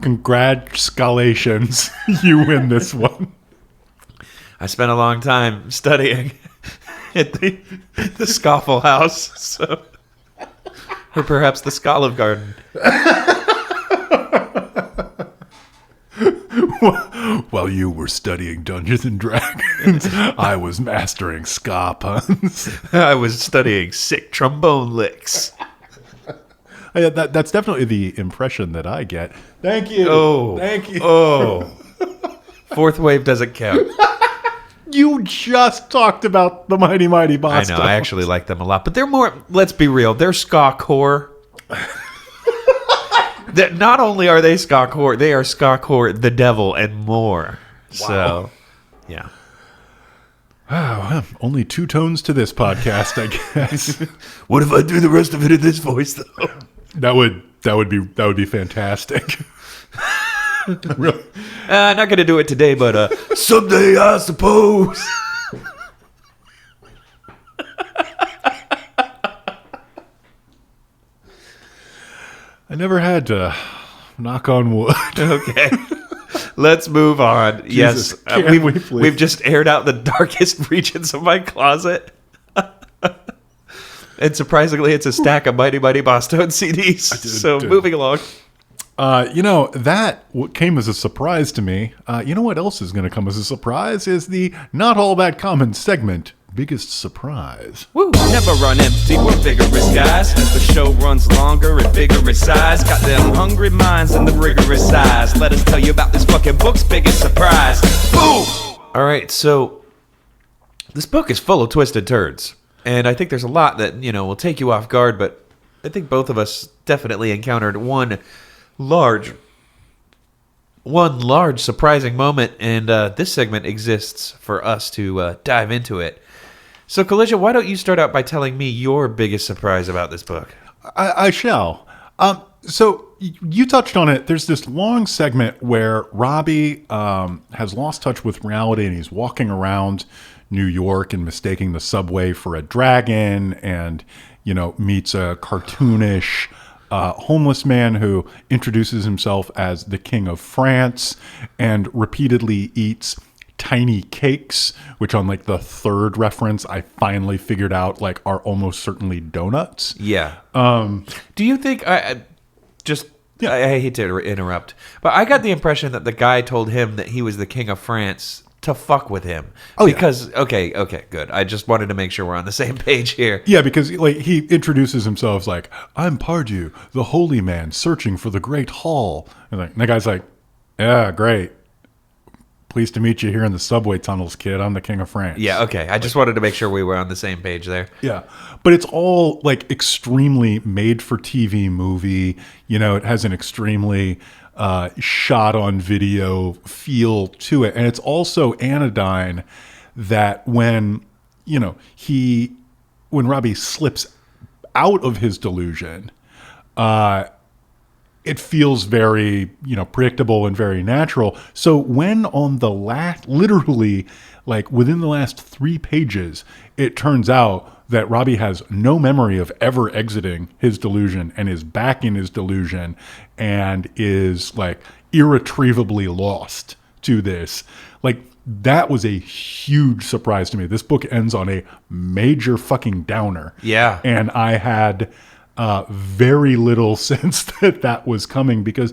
congratulations. You win this one. I spent a long time studying at the Scoffle House, so, or perhaps the Scolive Garden. While you were studying Dungeons and Dragons, I was mastering ska puns. I was studying sick trombone licks. Yeah, that's definitely the impression that I get. Thank you. Oh, Thank you. Oh, fourth wave doesn't count. You just talked about the Mighty Mighty I Boss know. Tones. I actually like them a lot, but they're more. Let's be real. They're ska core. That not only are they ska core, they are ska core, the devil, and more. Wow. So, yeah. Wow, only 2 tones to this podcast, I guess. What if I do the rest of it in this voice, though? That would be fantastic. Really? Not going to do it today, but someday, I suppose. I never had to knock on wood. Okay. Let's move on. Jesus, Yes, can we please? we've just aired out the darkest regions of my closet. And surprisingly, it's a stack of Mighty Mighty Boss Tones CDs. So moving along. You know, that what came as a surprise to me. You know what else is going to come as a surprise is the Not All That Common segment, Biggest Surprise. Woo. Never run empty, we're vigorous guys. As the show runs longer and bigger in size. Got them hungry minds and the rigorous eyes. Let us tell you about this fucking book's biggest surprise. Boom! All right, so this book is full of twisted turds. And I think there's a lot that, you know, will take you off guard, but I think both of us definitely encountered one large surprising moment, and this segment exists for us to dive into it. So, Kalisha, why don't you start out by telling me your biggest surprise about this book? I shall. So you touched on it. There's this long segment where Robbie has lost touch with reality, and he's walking around New York and mistaking the subway for a dragon, and, you know, meets a cartoonish homeless man who introduces himself as the King of France and repeatedly eats tiny cakes, which on like the 3rd reference I finally figured out like are almost certainly donuts. Yeah. Do you think I hate to interrupt, but I got the impression that the guy told him that he was the King of France to fuck with him. Oh, because yeah. Okay, good. I just wanted to make sure we're on the same page here. Yeah, because like he introduces himself as like, I'm Pardew, the holy man searching for the great hall. And the guy's like, yeah, great. Pleased to meet you here in the subway tunnels, kid. I'm the King of France. Yeah, okay. I just wanted to make sure we were on the same page there. Yeah. But it's all like extremely made for TV movie. You know, it has an extremely shot on video feel to it. And it's also anodyne that when Robbie slips out of his delusion, it feels very, predictable and very natural. So when on the literally, like within the last 3 pages, it turns out that Robbie has no memory of ever exiting his delusion and is back in his delusion and is like irretrievably lost to this. Like, that was a huge surprise to me. This book ends on a major fucking downer. Yeah. And I had very little sense that was coming, because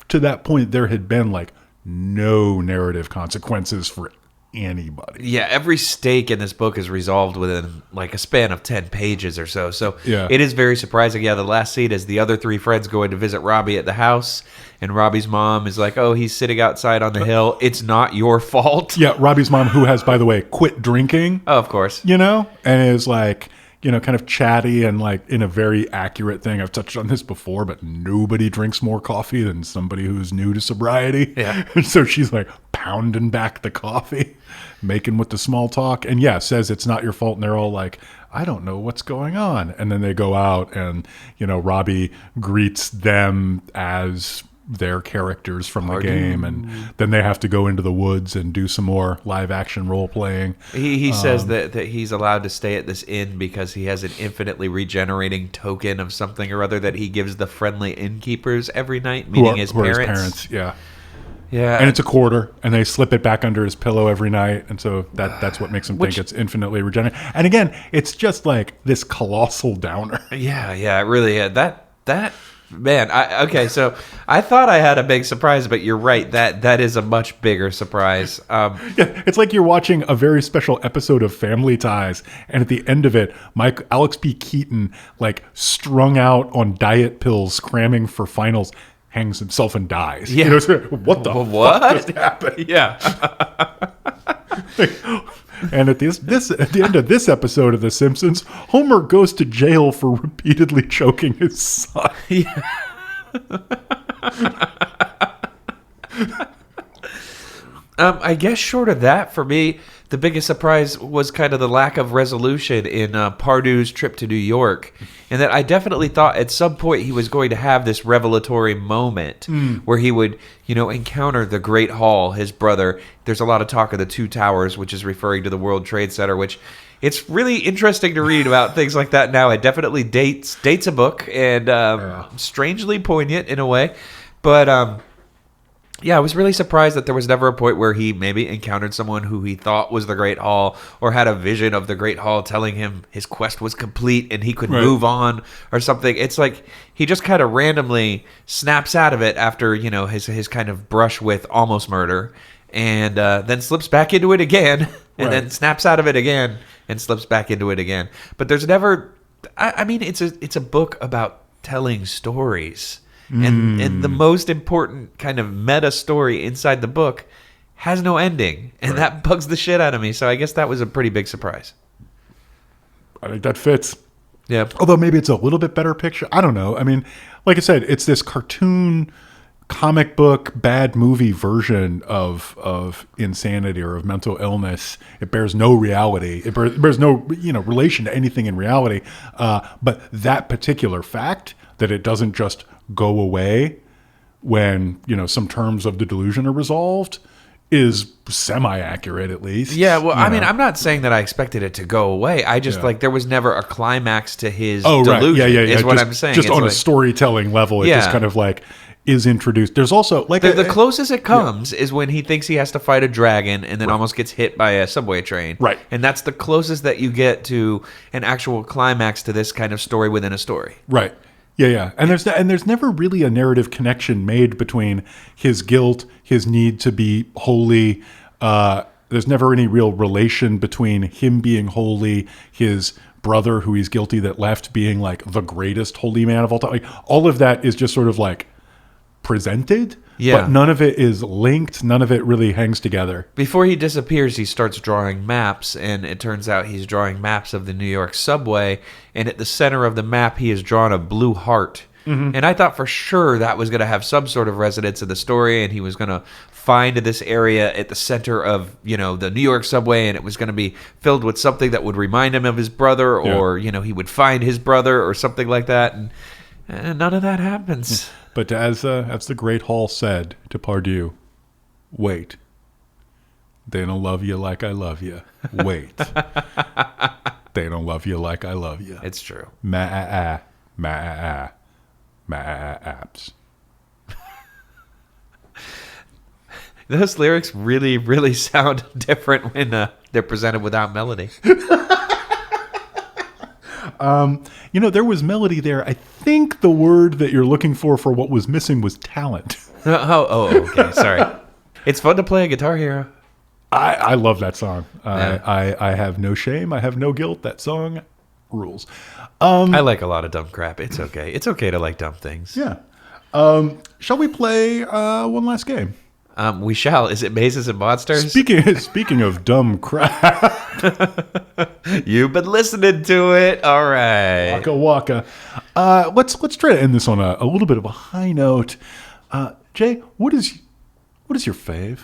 to that point there had been like no narrative consequences for anybody. Yeah, every stake in this book is resolved within like a span of 10 pages or so. So Yeah. it is very surprising. Yeah, the last scene is the other 3 friends going to visit Robbie at the house, and Robbie's mom is like, "Oh, he's sitting outside on the hill. It's not your fault." Yeah, Robbie's mom, who has, by the way, quit drinking, Oh, of course. and is like, kind of chatty and like in a very accurate thing. I've touched on this before, but nobody drinks more coffee than somebody who's new to sobriety. Yeah. So she's like pounding back the coffee, making with the small talk, and says it's not your fault. And they're all like, "I don't know what's going on." And then they go out and, Robbie greets them as their characters from the game, and then they have to go into the woods and do some more live action role playing. He says that he's allowed to stay at this inn because he has an infinitely regenerating token of something or other that he gives the friendly innkeepers every night, meaning his Who are parents. Yeah. Yeah. And it's a quarter, and they slip it back under his pillow every night, and so that's what makes him think it's infinitely regenerated. And again, it's just like this colossal downer. Yeah, it really is. That man, okay, so I thought I had a big surprise, but you're right. That is a much bigger surprise. Yeah, it's like you're watching a very special episode of Family Ties, and at the end of it, Alex P. Keaton, like strung out on diet pills, cramming for finals, hangs himself and dies. Yeah. What the What? fuck just happened? Yeah. And at the end of this episode of The Simpsons, Homer goes to jail for repeatedly choking his son. I guess short of that, for me, the biggest surprise was kind of the lack of resolution in Pardew's trip to New York, and that I definitely thought at some point he was going to have this revelatory moment where he would, encounter the Great Hall, his brother. There's a lot of talk of the 2 towers, which is referring to the World Trade Center, which it's really interesting to read about things like that now. It definitely dates a book, and strangely poignant in a way, but yeah, I was really surprised that there was never a point where he maybe encountered someone who he thought was the Great Hall, or had a vision of the Great Hall telling him his quest was complete and he could move on or something. It's like he just kind of randomly snaps out of it after, his kind of brush with almost murder, and then slips back into it again, and then snaps out of it again and slips back into it again. But there's never, I mean, it's a book about telling stories. And the most important kind of meta story inside the book has no ending. And that bugs the shit out of me. So I guess that was a pretty big surprise. I think that fits. Yeah. Although maybe it's a little bit better picture. I don't know. I mean, like I said, it's this cartoon, comic book, bad movie version of insanity or of mental illness. It bears no reality. It bears no relation to anything in reality. But that particular fact that it doesn't just go away when some terms of the delusion are resolved is semi-accurate, at least. Yeah, well, I mean, I'm not saying that I expected it to go away. I just like there was never a climax to his delusion. Yeah. Is what just, I'm saying. Just it's on like, a storytelling level, it just kind of like is introduced. There's also like the closest it comes is when he thinks he has to fight a dragon and then almost gets hit by a subway train. Right. And that's the closest that you get to an actual climax to this kind of story within a story. Right. Yeah. And there's never really a narrative connection made between his guilt, his need to be holy. There's never any real relation between him being holy, his brother who he's guilty that left being like the greatest holy man of all time. Like, all of that is just sort of like presented, but none of it is linked. None of it really hangs together. Before he disappears, he starts drawing maps, and it turns out he's drawing maps of the New York subway, and at the center of the map, he has drawn a blue heart. Mm-hmm. And I thought for sure that was going to have some sort of resonance in the story, and he was going to find this area at the center of, the New York subway, and it was going to be filled with something that would remind him of his brother, or, he would find his brother or something like that, and none of that happens. But as the great Hall said to Pardue, wait. They don't love you like I love you. Wait. They don't love you like I love you. It's true. Ma-ah-ah. Ma-ah-ah. Ma-ah-ah-apps. Those lyrics really, really sound different when they're presented without melody. There was melody there. I think the word that you're looking for what was missing was talent. Okay. Sorry. It's fun to play a Guitar Hero. I love that song. Yeah. I have no shame. I have no guilt. That song rules. I like a lot of dumb crap. It's okay. It's okay to like dumb things. Yeah. Shall we play one last game? We shall. Is it Mazes and Monsters? Speaking of dumb crap. You've been listening to it. All right. Waka waka. Let's try to end this on a little bit of a high note. Jay, what is your fave?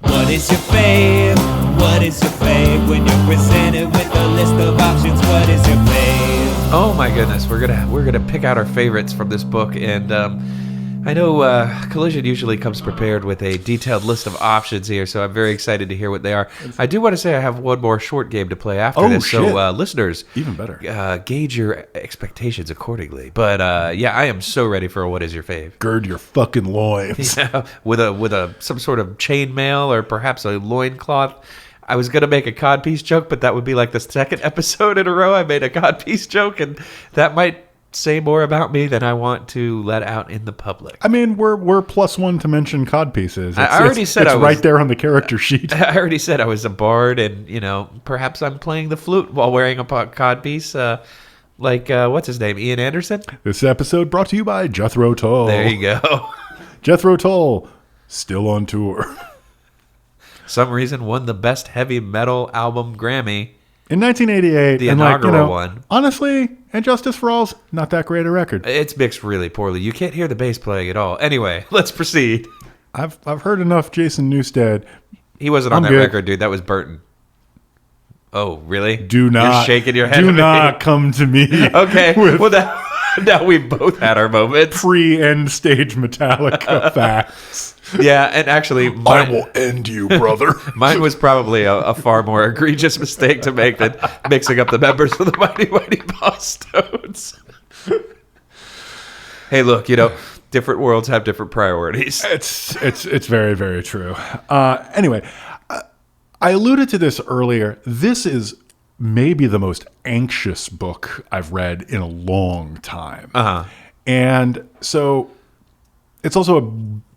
What is your fave? What is your fave? When you're presented with a list of options, what is your fave? Oh my goodness, we're gonna pick out our favorites from this book, and I know Collision usually comes prepared with a detailed list of options here, so I'm very excited to hear what they are. I do want to say I have one more short game to play after this, shit. so listeners, Even better. Gauge your expectations accordingly. But yeah, I am so ready for What Is Your Fave? Gird your fucking loins. Yeah, with some sort of chainmail or perhaps a loincloth. I was gonna make a codpiece joke, but that would be like the second episode in a row I made a codpiece joke, and that might say more about me than I want to let out in the public. I mean, we're +1 to mention codpieces. I already said it's I was, right there on the character sheet. I already said I was a bard, and perhaps I'm playing the flute while wearing a codpiece. What's his name? Ian Anderson? This episode brought to you by Jethro Tull. There you go. Jethro Tull, still on tour. Some reason won the Best Heavy Metal Album Grammy. In 1988. The inaugural one. Honestly, And Justice for All's not that great a record. It's mixed really poorly. You can't hear the bass playing at all. Anyway, let's proceed. I've heard enough Jason Newsted. He wasn't on that good. record, dude. That was Burton. Oh, really? Do not. You're shaking your head. Do at me. not come to me. Okay. With Well, now we both had our moments. pre-end stage Metallica facts. Yeah, and actually, I will end you, brother. mine was probably a far more egregious mistake to make than mixing up the members of the Mighty Mighty Boss Tones. Hey, look, different worlds have different priorities. It's very, very true. Anyway, I alluded to this earlier. This is maybe the most anxious book I've read in a long time. Uh-huh. And so it's also a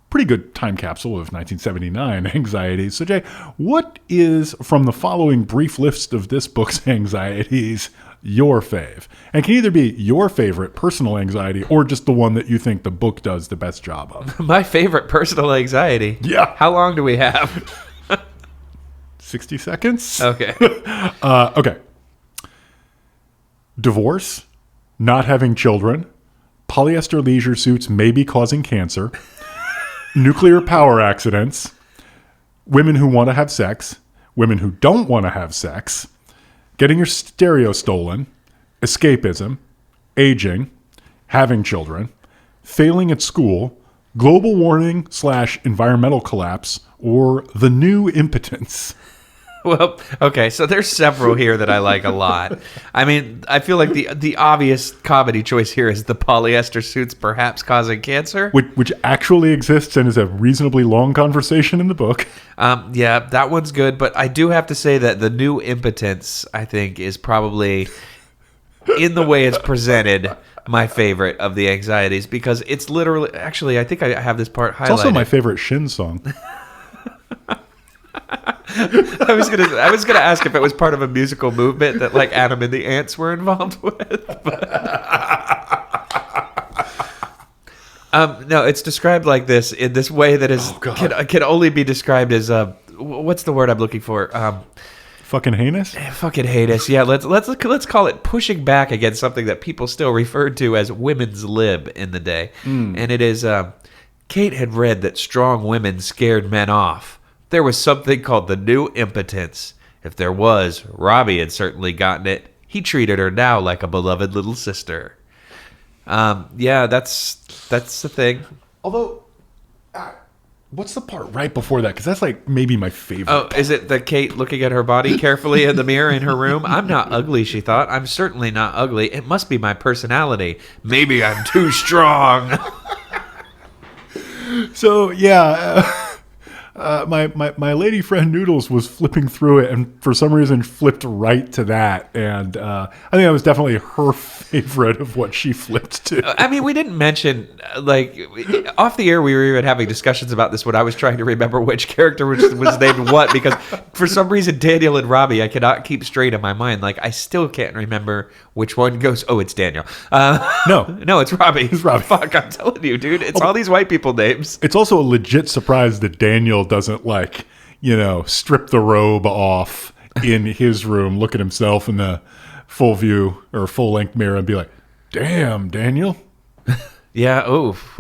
pretty good time capsule of 1979 anxieties. So, Jay, what is, from the following brief list of this book's anxieties, your fave? And can either be your favorite personal anxiety or just the one that you think the book does the best job of. My favorite personal anxiety. Yeah. How long do we have? 60 seconds? Okay. Okay. Divorce, not having children, polyester leisure suits maybe causing cancer, nuclear power accidents, women who want to have sex, women who don't want to have sex, getting your stereo stolen, escapism, aging, having children, failing at school, global warming / environmental collapse, or the new impotence. Well, okay, so there's several here that I like a lot. I mean, I feel like the obvious comedy choice here is the polyester suits perhaps causing cancer. Which actually exists and is a reasonably long conversation in the book. Yeah, that one's good, but I do have to say that the new impotence, I think, is probably, in the way it's presented, my favorite of the anxieties, because it's literally, actually, I think I have this part highlighted. It's also my favorite Shin song. I was gonna ask if it was part of a musical movement that like Adam and the Ants were involved with. No, it's described like this in this way that is can only be described as what's the word I'm looking for? Fucking heinous? Fucking heinous. Yeah, let's call it pushing back against something that people still referred to as women's lib in the day, and it is. Kate had read that strong women scared men off. There was something called the new impotence. If there was, Robbie had certainly gotten it. He treated her now like a beloved little sister. Yeah, that's the thing. Although, what's the part right before that? Because that's like maybe my favorite. Oh, is it the Kate looking at her body carefully in the mirror in her room? I'm not ugly, she thought. I'm certainly not ugly. It must be my personality. Maybe I'm too strong. So yeah, my lady friend Noodles was flipping through it, and for some reason flipped right to that, and I think that was definitely her favorite of what she flipped to. I mean, we didn't mention, like, off the air, we were even having discussions about this when I was trying to remember which character was named what, because for some reason, Daniel and Robbie, I cannot keep straight in my mind. Like, I still can't remember which one goes, oh, it's Daniel. No, it's Robbie. It's Robbie. Fuck, I'm telling you, dude. It's all these white people names. It's also a legit surprise that Daniel doesn't, like, strip the robe off in his room, look at himself in the full view or full length mirror and be like, damn, Daniel. Yeah, oof.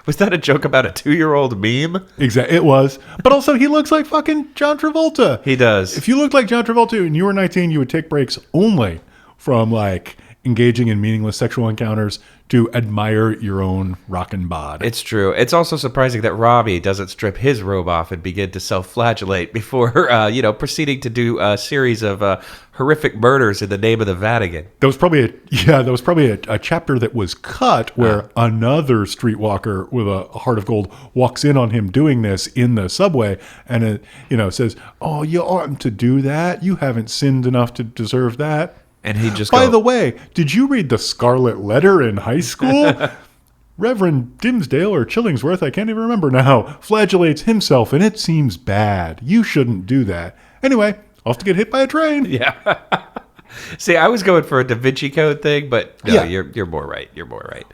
Was that a joke about a 2-year-old meme? Exactly, it was. But also, he looks like fucking John Travolta. He does. If you looked like John Travolta and you were 19, you would take breaks only from, like, engaging in meaningless sexual encounters to admire your own rockin' bod. It's true. It's also surprising that Robbie doesn't strip his robe off and begin to self-flagellate before, proceeding to do a series of horrific murders in the name of the Vatican. There was probably a chapter that was cut where another streetwalker with a heart of gold walks in on him doing this in the subway, and it, says, "Oh, you oughtn't to do that. You haven't sinned enough to deserve that." And he just By the way, did you read the Scarlet Letter in high school? Reverend Dimsdale or Chillingsworth, I can't even remember now, flagellates himself, and it seems bad. You shouldn't do that. Anyway, off to get hit by a train. Yeah. See, I was going for a Da Vinci Code thing, but no, you're more right. You're more right.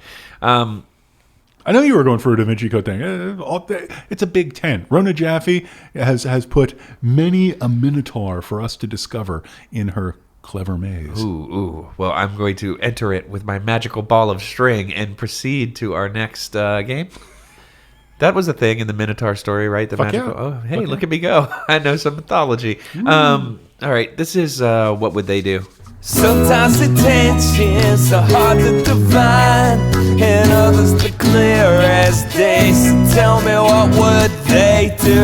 I know you were going for a Da Vinci Code thing. It's a Big 10. Rona Jaffe has put many a minotaur for us to discover in her clever maze. Ooh. Well, I'm going to enter it with my magical ball of string and proceed to our next game. That was a thing in the Minotaur story, right? The magical. Yeah. Oh, hey, look at me go! I know some mythology. All right, this is what would they do? Sometimes attention's so hard to define, and others the clear as day. So tell me, what would they do?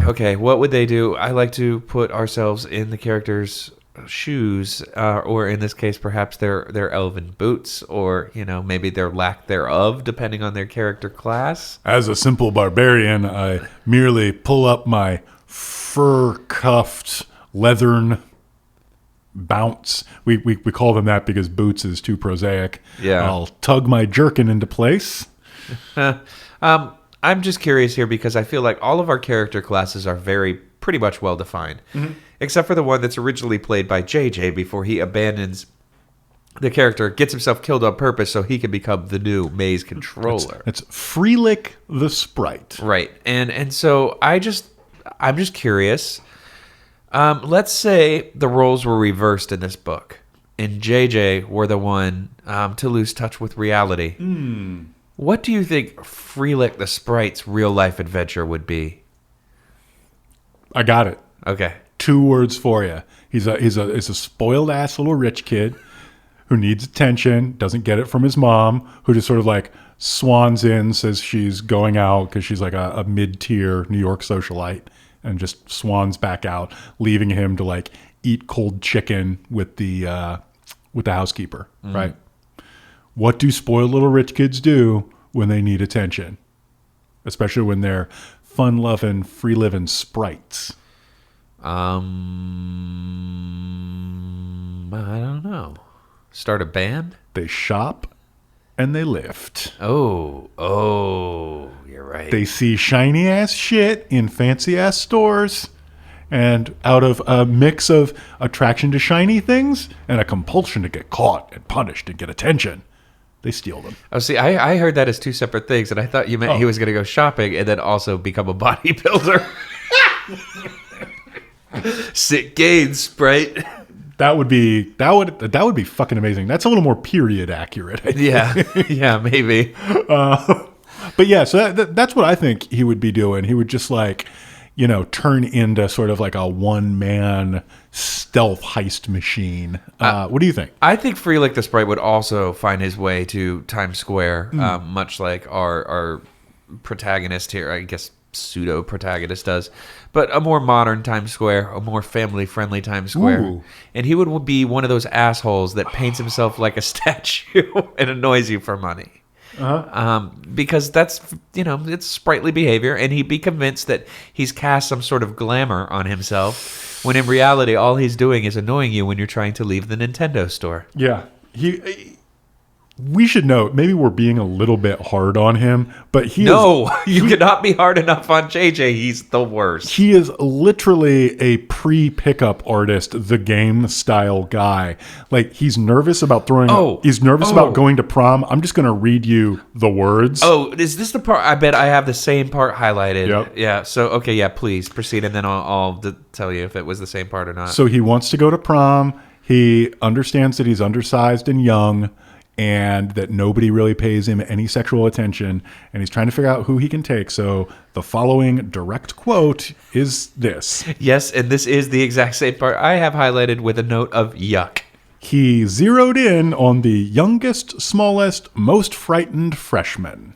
Okay, what would they do? I like to put ourselves in the character's shoes, or in this case, perhaps their elven boots, or maybe their lack thereof, depending on their character class. As a simple barbarian, I merely pull up my fur-cuffed leathern bounce. We call them that because boots is too prosaic. Yeah. I'll tug my jerkin into place. I'm just curious here because I feel like all of our character classes are pretty much well defined, except for the one that's originally played by JJ before he abandons the character, gets himself killed on purpose so he can become the new maze controller. It's Freelick the Sprite. Right, and so I'm just curious. Let's say the roles were reversed in this book, and JJ were the one to lose touch with reality. What do you think Freelick the Sprite's real-life adventure would be? I got it. Okay. 2 words for you. He's a spoiled-ass little rich kid who needs attention, doesn't get it from his mom, who just sort of like swans in, says she's going out because she's like a mid-tier New York socialite, and just swans back out, leaving him to like eat cold chicken with the housekeeper, right? What do spoiled little rich kids do when they need attention? Especially when they're fun-loving, free-living sprites. I don't know. Start a band? They shop and they lift. Oh, you're right. They see shiny-ass shit in fancy-ass stores, and out of a mix of attraction to shiny things and a compulsion to get caught and punished and get attention, they steal them. Oh, see, I heard that as 2 separate things, and I thought you meant he was going to go shopping and then also become a bodybuilder. Sick gains, Sprite. That would be fucking amazing. That's a little more period accurate, I think. Yeah, maybe. But yeah, so that's what I think he would be doing. He would just like, turn into sort of like a one-man stealth heist machine. What do you think? I think Freelick the Sprite would also find his way to Times Square, much like our protagonist here, I guess pseudo-protagonist does. But a more modern Times Square, a more family-friendly Times Square. Ooh. And he would be one of those assholes that paints himself like a statue and annoys you for money. Because that's, it's sprightly behavior, and he'd be convinced that he's cast some sort of glamour on himself, when in reality, all he's doing is annoying you when you're trying to leave the Nintendo store. Yeah. We should note, maybe we're being a little bit hard on him, but you cannot be hard enough on JJ. He's the worst. He is literally a pre-pickup artist, the game style guy. Like, he's nervous about about going to prom. I'm just going to read you the words. Oh, is this the part? I bet I have the same part highlighted. Yep. Yeah. So, okay. Yeah, please proceed. And then I'll tell you if it was the same part or not. So he wants to go to prom. He understands that he's undersized and young, and that nobody really pays him any sexual attention, and he's trying to figure out who he can take. So the following direct quote is this. Yes, and this is the exact same part I have highlighted with a note of yuck. He zeroed in on the youngest, smallest, most frightened freshman.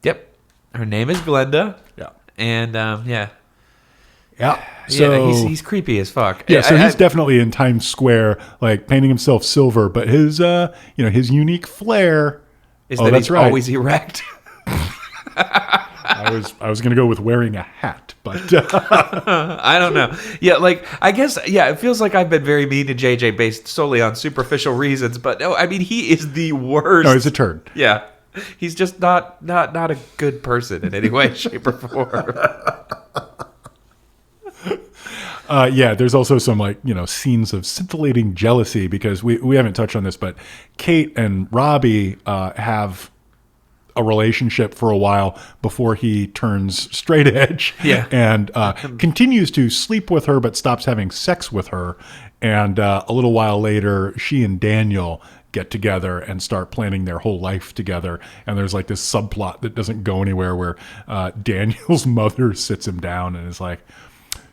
Yep. Her name is Glenda. Yeah. And, yeah. Yeah. So he's creepy as fuck. Yeah, so he's definitely in Times Square, like painting himself silver, but his his unique flair is that he's always erect. I was gonna go with wearing a hat, but I don't know. Yeah, like I guess it feels like I've been very mean to JJ based solely on superficial reasons, but no, I mean he is the worst. No, he's a turd. Yeah. He's just not a good person in any way, shape, or form. There's also some scenes of scintillating jealousy, because we haven't touched on this, but Kate and Robbie have a relationship for a while before he turns straight edge, and continues to sleep with her but stops having sex with her. And a little while later, she and Daniel get together and start planning their whole life together. And there's like this subplot that doesn't go anywhere where Daniel's mother sits him down and is like,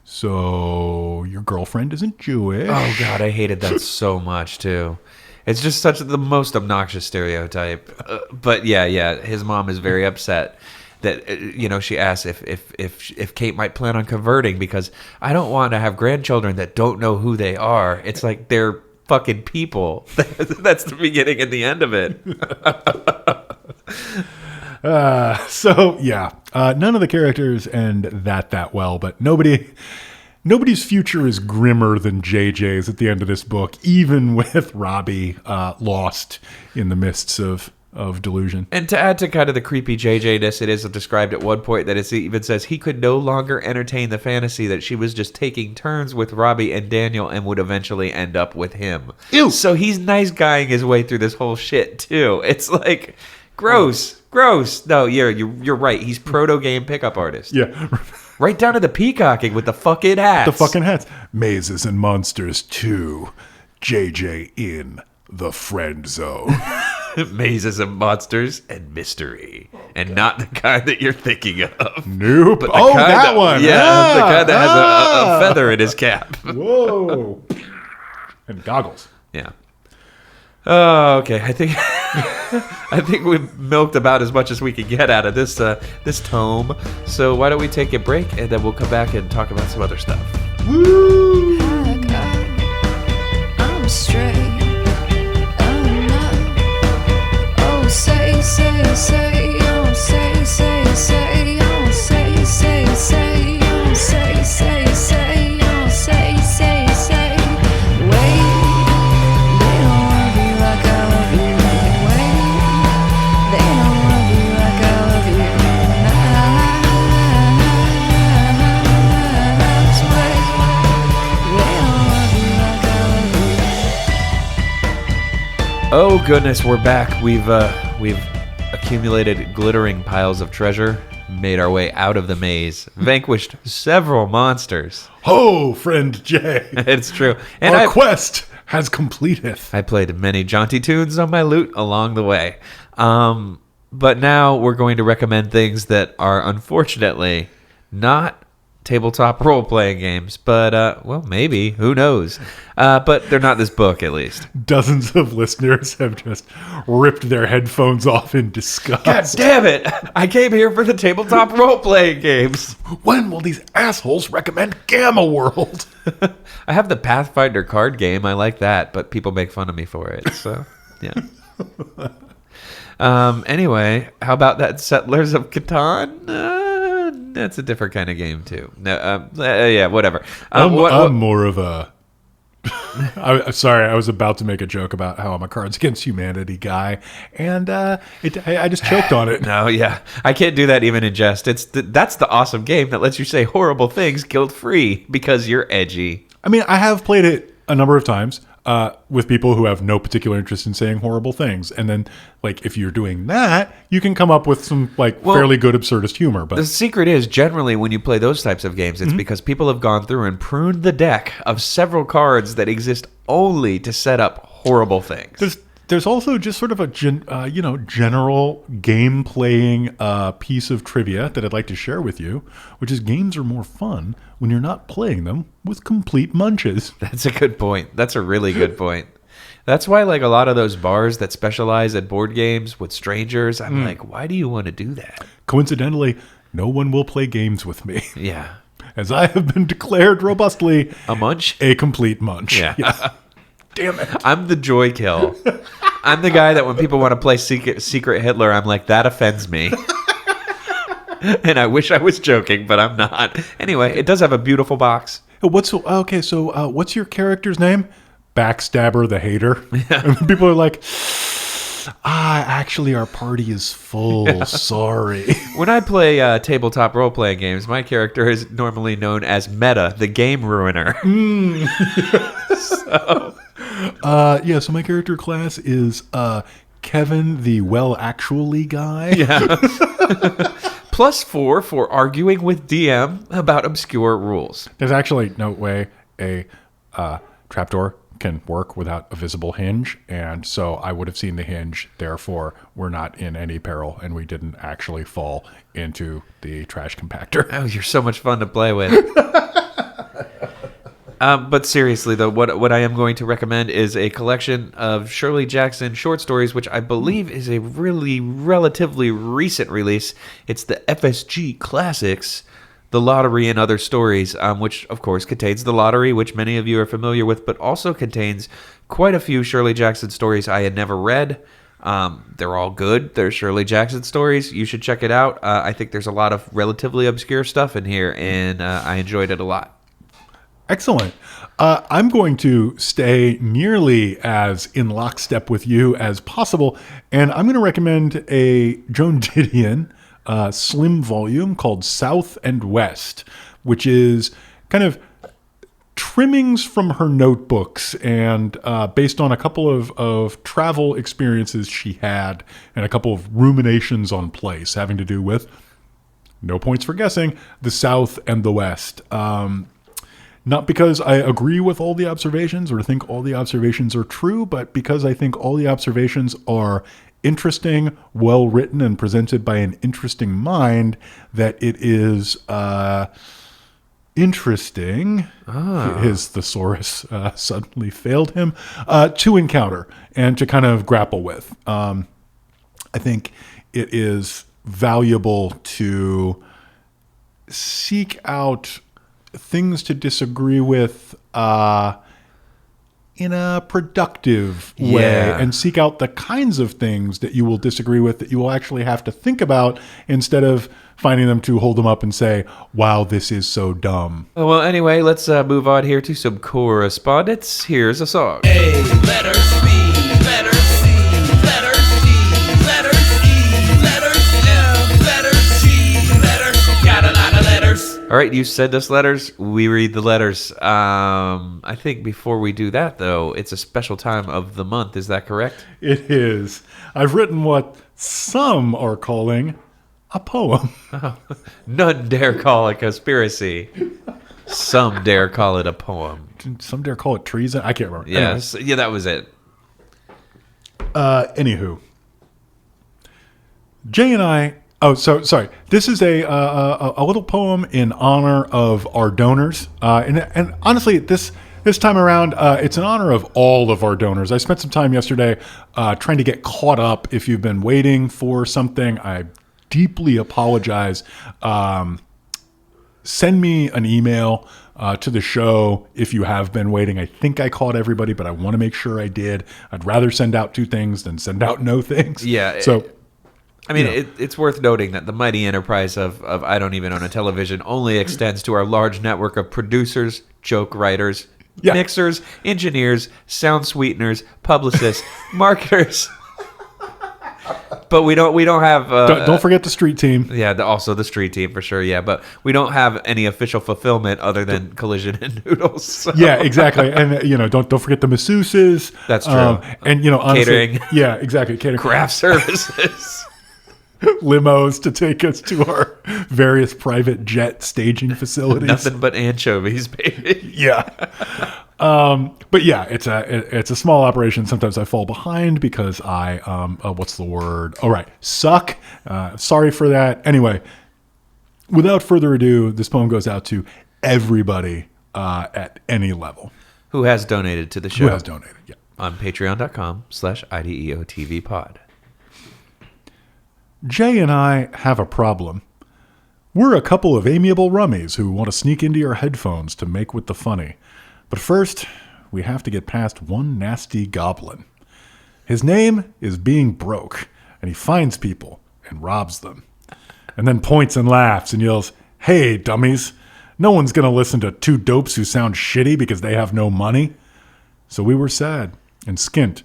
"So your girlfriend isn't Jewish?" Oh God, I hated that so much too. It's just such the most obnoxious stereotype. But yeah, his mom is very upset that she asks if Kate might plan on converting, because I don't want to have grandchildren that don't know who they are. It's like they're fucking people. That's the beginning and the end of it. None of the characters end that well, but nobody's future is grimmer than JJ's at the end of this book, even with Robbie lost in the mists of delusion. And to add to kind of the creepy JJ-ness, it is described at one point that it even says he could no longer entertain the fantasy that she was just taking turns with Robbie and Daniel and would eventually end up with him. Ew. So he's nice guying his way through this whole shit too. It's like gross. No, you're right. He's proto-game pickup artist. Yeah. Right down to the peacocking with the fucking hats. Mazes and Monsters 2. JJ in the friend zone. Mazes and monsters and mystery, and not the kind that you're thinking of. Nope. But that one. Yeah, the kind that has a feather in his cap. Whoa. And goggles. Yeah. Oh, okay. I think we've milked about as much as we can get out of this tome. So why don't we take a break, and then we'll come back and talk about some other stuff. Woo! I'm straight. Say, oh, say, oh, say, oh, say, wait, they don't wanna be like I love you. Wait, they don't wanna be like I love you. Wait, they don't wanna be like I love you. Oh goodness, we're back. We've accumulated glittering piles of treasure, made our way out of the maze, vanquished several monsters. Ho, friend Jay. It's true. And Our quest has completeth. I played many jaunty tunes on my lute along the way. But now we're going to recommend things that are unfortunately not tabletop role-playing games, but well, maybe, who knows, but they're not this book, at least. Dozens of listeners have just ripped their headphones off in disgust. God damn it, I came here for the tabletop role-playing games. When will these assholes recommend Gamma World? I have the Pathfinder card game, I like that, but people make fun of me for it, so yeah. Anyway, how about that Settlers of Catan? That's a different kind of game too. No, yeah, whatever. I'm more of a. Sorry, I was about to make a joke about how I'm a Cards Against Humanity guy, and I just choked on it. No, yeah, I can't do that even in jest. That's the awesome game that lets you say horrible things guilt free because you're edgy. I mean, I have played it a number of times with people who have no particular interest in saying horrible things, and then like if you're doing that, you can come up with some fairly good absurdist humor. But the secret is generally when you play those types of games, it's because people have gone through and pruned the deck of several cards that exist only to set up horrible things. There's also just sort of a general game playing piece of trivia that I'd like to share with you, which is games are more fun when you're not playing them with complete munches. That's a good point. That's a really good point. That's why like a lot of those bars that specialize at board games with strangers, I'm like, why do you want to do that? Coincidentally, no one will play games with me. Yeah. As I have been declared robustly A munch? a complete munch. Yeah. Damn it. I'm the joy kill. I'm the guy that when people want to play Secret Hitler, I'm like, that offends me. And I wish I was joking, but I'm not. Anyway, it does have a beautiful box. What's your character's name? Backstabber the Hater. Yeah. And people are like, actually our party is full. Yeah. Sorry. When I play tabletop role-playing games, my character is normally known as Meta, the Game Ruiner. So my character class is Kevin, the actually guy. Yeah. +4 for arguing with DM about obscure rules. There's actually no way a trapdoor can work without a visible hinge, and so I would have seen the hinge. Therefore, we're not in any peril, and we didn't actually fall into the trash compactor. Oh, you're so much fun to play with. But seriously, though, what I am going to recommend is a collection of Shirley Jackson short stories, which I believe is a really relatively recent release. It's the FSG Classics, The Lottery and Other Stories, which, of course, contains The Lottery, which many of you are familiar with, but also contains quite a few Shirley Jackson stories I had never read. They're all good. They're Shirley Jackson stories. You should check it out. I think there's a lot of relatively obscure stuff in here, and I enjoyed it a lot. Excellent. I'm going to stay nearly as in lockstep with you as possible, and I'm going to recommend a Joan Didion slim volume called South and West, which is kind of trimmings from her notebooks and based on a couple of travel experiences she had and a couple of ruminations on place having to do with, no points for guessing, the South and the West. Not because I agree with all the observations or think all the observations are true, but because I think all the observations are interesting, well written, and presented by an interesting mind, that it is interesting. His thesaurus suddenly failed him to encounter and to kind of grapple with. I think it is valuable to seek out things to disagree with in a productive way, and seek out the kinds of things that you will disagree with that you will actually have to think about instead of finding them to hold them up and say, wow, this is so dumb. Well, anyway, let's move on here to some correspondence. Here's a song. A, letter B, letter C, letter D, letter E, letter F, letter G, letter, got a lot of letters. All right, you send us letters, we read the letters. I think before we do that, though, it's a special time of the month. Is that correct? It is. I've written what some are calling a poem. None dare call it conspiracy. Some dare call it a poem. Some dare call it treason. I can't remember. Yes, yeah, that was it. Anywho, Jay and I Oh, so sorry. This is a little poem in honor of our donors, and honestly, this time around, it's in honor of all of our donors. I spent some time yesterday trying to get caught up. If you've been waiting for something, I deeply apologize. Send me an email to the show if you have been waiting. I think I caught everybody, but I want to make sure I did. I'd rather send out 2 things than send out no things. Yeah. So. I mean, it's worth noting that the mighty enterprise of I Don't Even Own a Television only extends to our large network of producers, joke writers, mixers, engineers, sound sweeteners, publicists, marketers. But we don't have. Don't forget the street team. Yeah, also the street team for sure. Yeah, but we don't have any official fulfillment other than Collision and Noodles. So. Yeah, exactly. And don't forget the masseuses. That's true. And honestly, catering. Yeah, exactly. Catering, craft services. Limos to take us to our various private jet staging facilities. Nothing but anchovies, baby. Yeah. But yeah, it's a small operation. Sometimes I fall behind because I what's the word? Oh, right. Suck. Sorry for that. Anyway, without further ado, this poem goes out to everybody at any level who has donated to the show. Who has donated, yeah. On patreon.com/IDEOTVpod. Jay and I have a problem. We're a couple of amiable rummies who want to sneak into your headphones to make with the funny. But first, we have to get past one nasty goblin. His name is Being Broke, and he finds people and robs them. And then points and laughs and yells, "Hey, dummies, no one's going to listen to 2 dopes who sound shitty because they have no money." So we were sad and skint,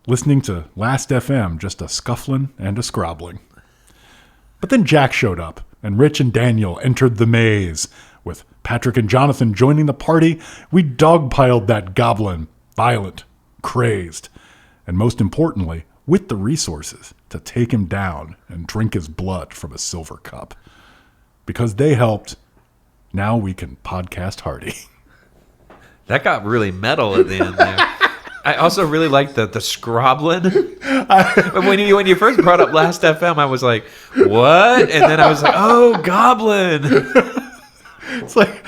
listening to Last FM, just a scuffling and a scrobbling. But then Jack showed up, and Rich and Daniel entered the maze. With Patrick and Jonathan joining the party, we dogpiled that goblin, violent, crazed, and most importantly, with the resources to take him down and drink his blood from a silver cup. Because they helped, now we can podcast Hardy. That got really metal at the end there. I also really like the scrobbling. when you first brought up Last FM, I was like, what? And then I was like, oh, goblin. It's like,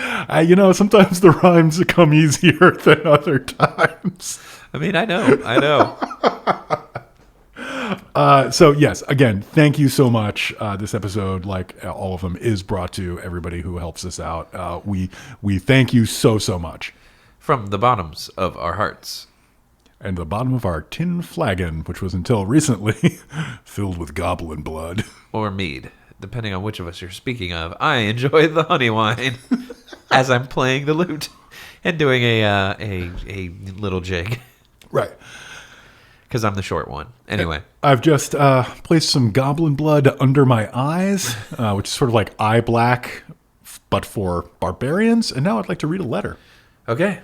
sometimes the rhymes come easier than other times. I mean, I know. So yes, again, thank you so much. This episode, like all of them, is brought to everybody who helps us out. We thank you so much. From the bottoms of our hearts. And the bottom of our tin flagon, which was until recently filled with goblin blood. Or mead, depending on which of us you're speaking of. I enjoy the honey wine as I'm playing the lute and doing a little jig. Right. Because I'm the short one. Anyway. I've just placed some goblin blood under my eyes, which is sort of like eye black, but for barbarians. And now I'd like to read a letter. Okay.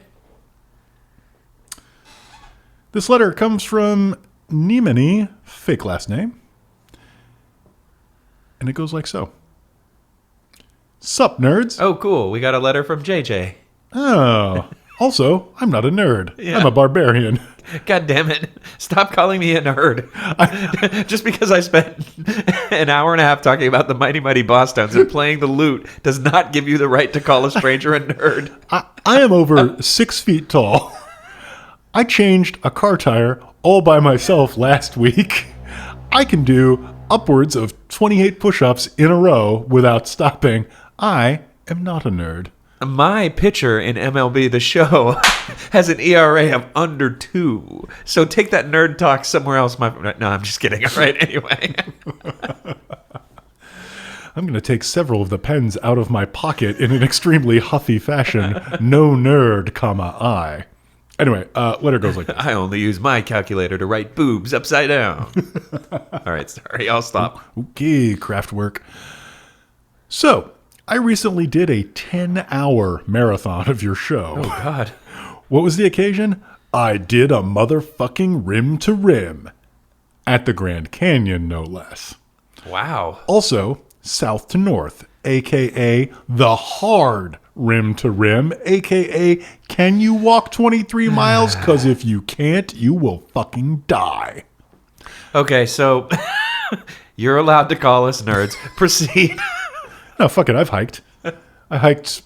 This letter comes from Nemani, fake last name. And it goes like so. Sup, nerds? Oh, cool. We got a letter from JJ. Oh. Also, I'm not a nerd. Yeah. I'm a barbarian. God damn it. Stop calling me a nerd. Just because I spent an hour and a half talking about the Mighty Mighty Bosstones and playing the lute does not give you the right to call a stranger a nerd. I am over 6 feet tall. I changed a car tire all by myself last week. I can do upwards of 28 push-ups in a row without stopping. I am not a nerd. My pitcher in MLB The Show has an ERA of under 2. So take that nerd talk somewhere else. No, I'm just kidding. All right, anyway. I'm going to take several of the pens out of my pocket in an extremely huffy fashion. No nerd, comma, I. Anyway, letter goes like this. I only use my calculator to write boobs upside down. All right, sorry, I'll stop. Okay, craft work. So, I recently did a 10-hour marathon of your show. Oh, God. What was the occasion? I did a motherfucking rim to rim. At the Grand Canyon, no less. Wow. Also, south to north, a.k.a. the hard rim to rim, a.k.a. can you walk 23 miles? Because if you can't, you will fucking die. Okay, so You're allowed to call us nerds. Proceed. No, fuck it. I've hiked. I hiked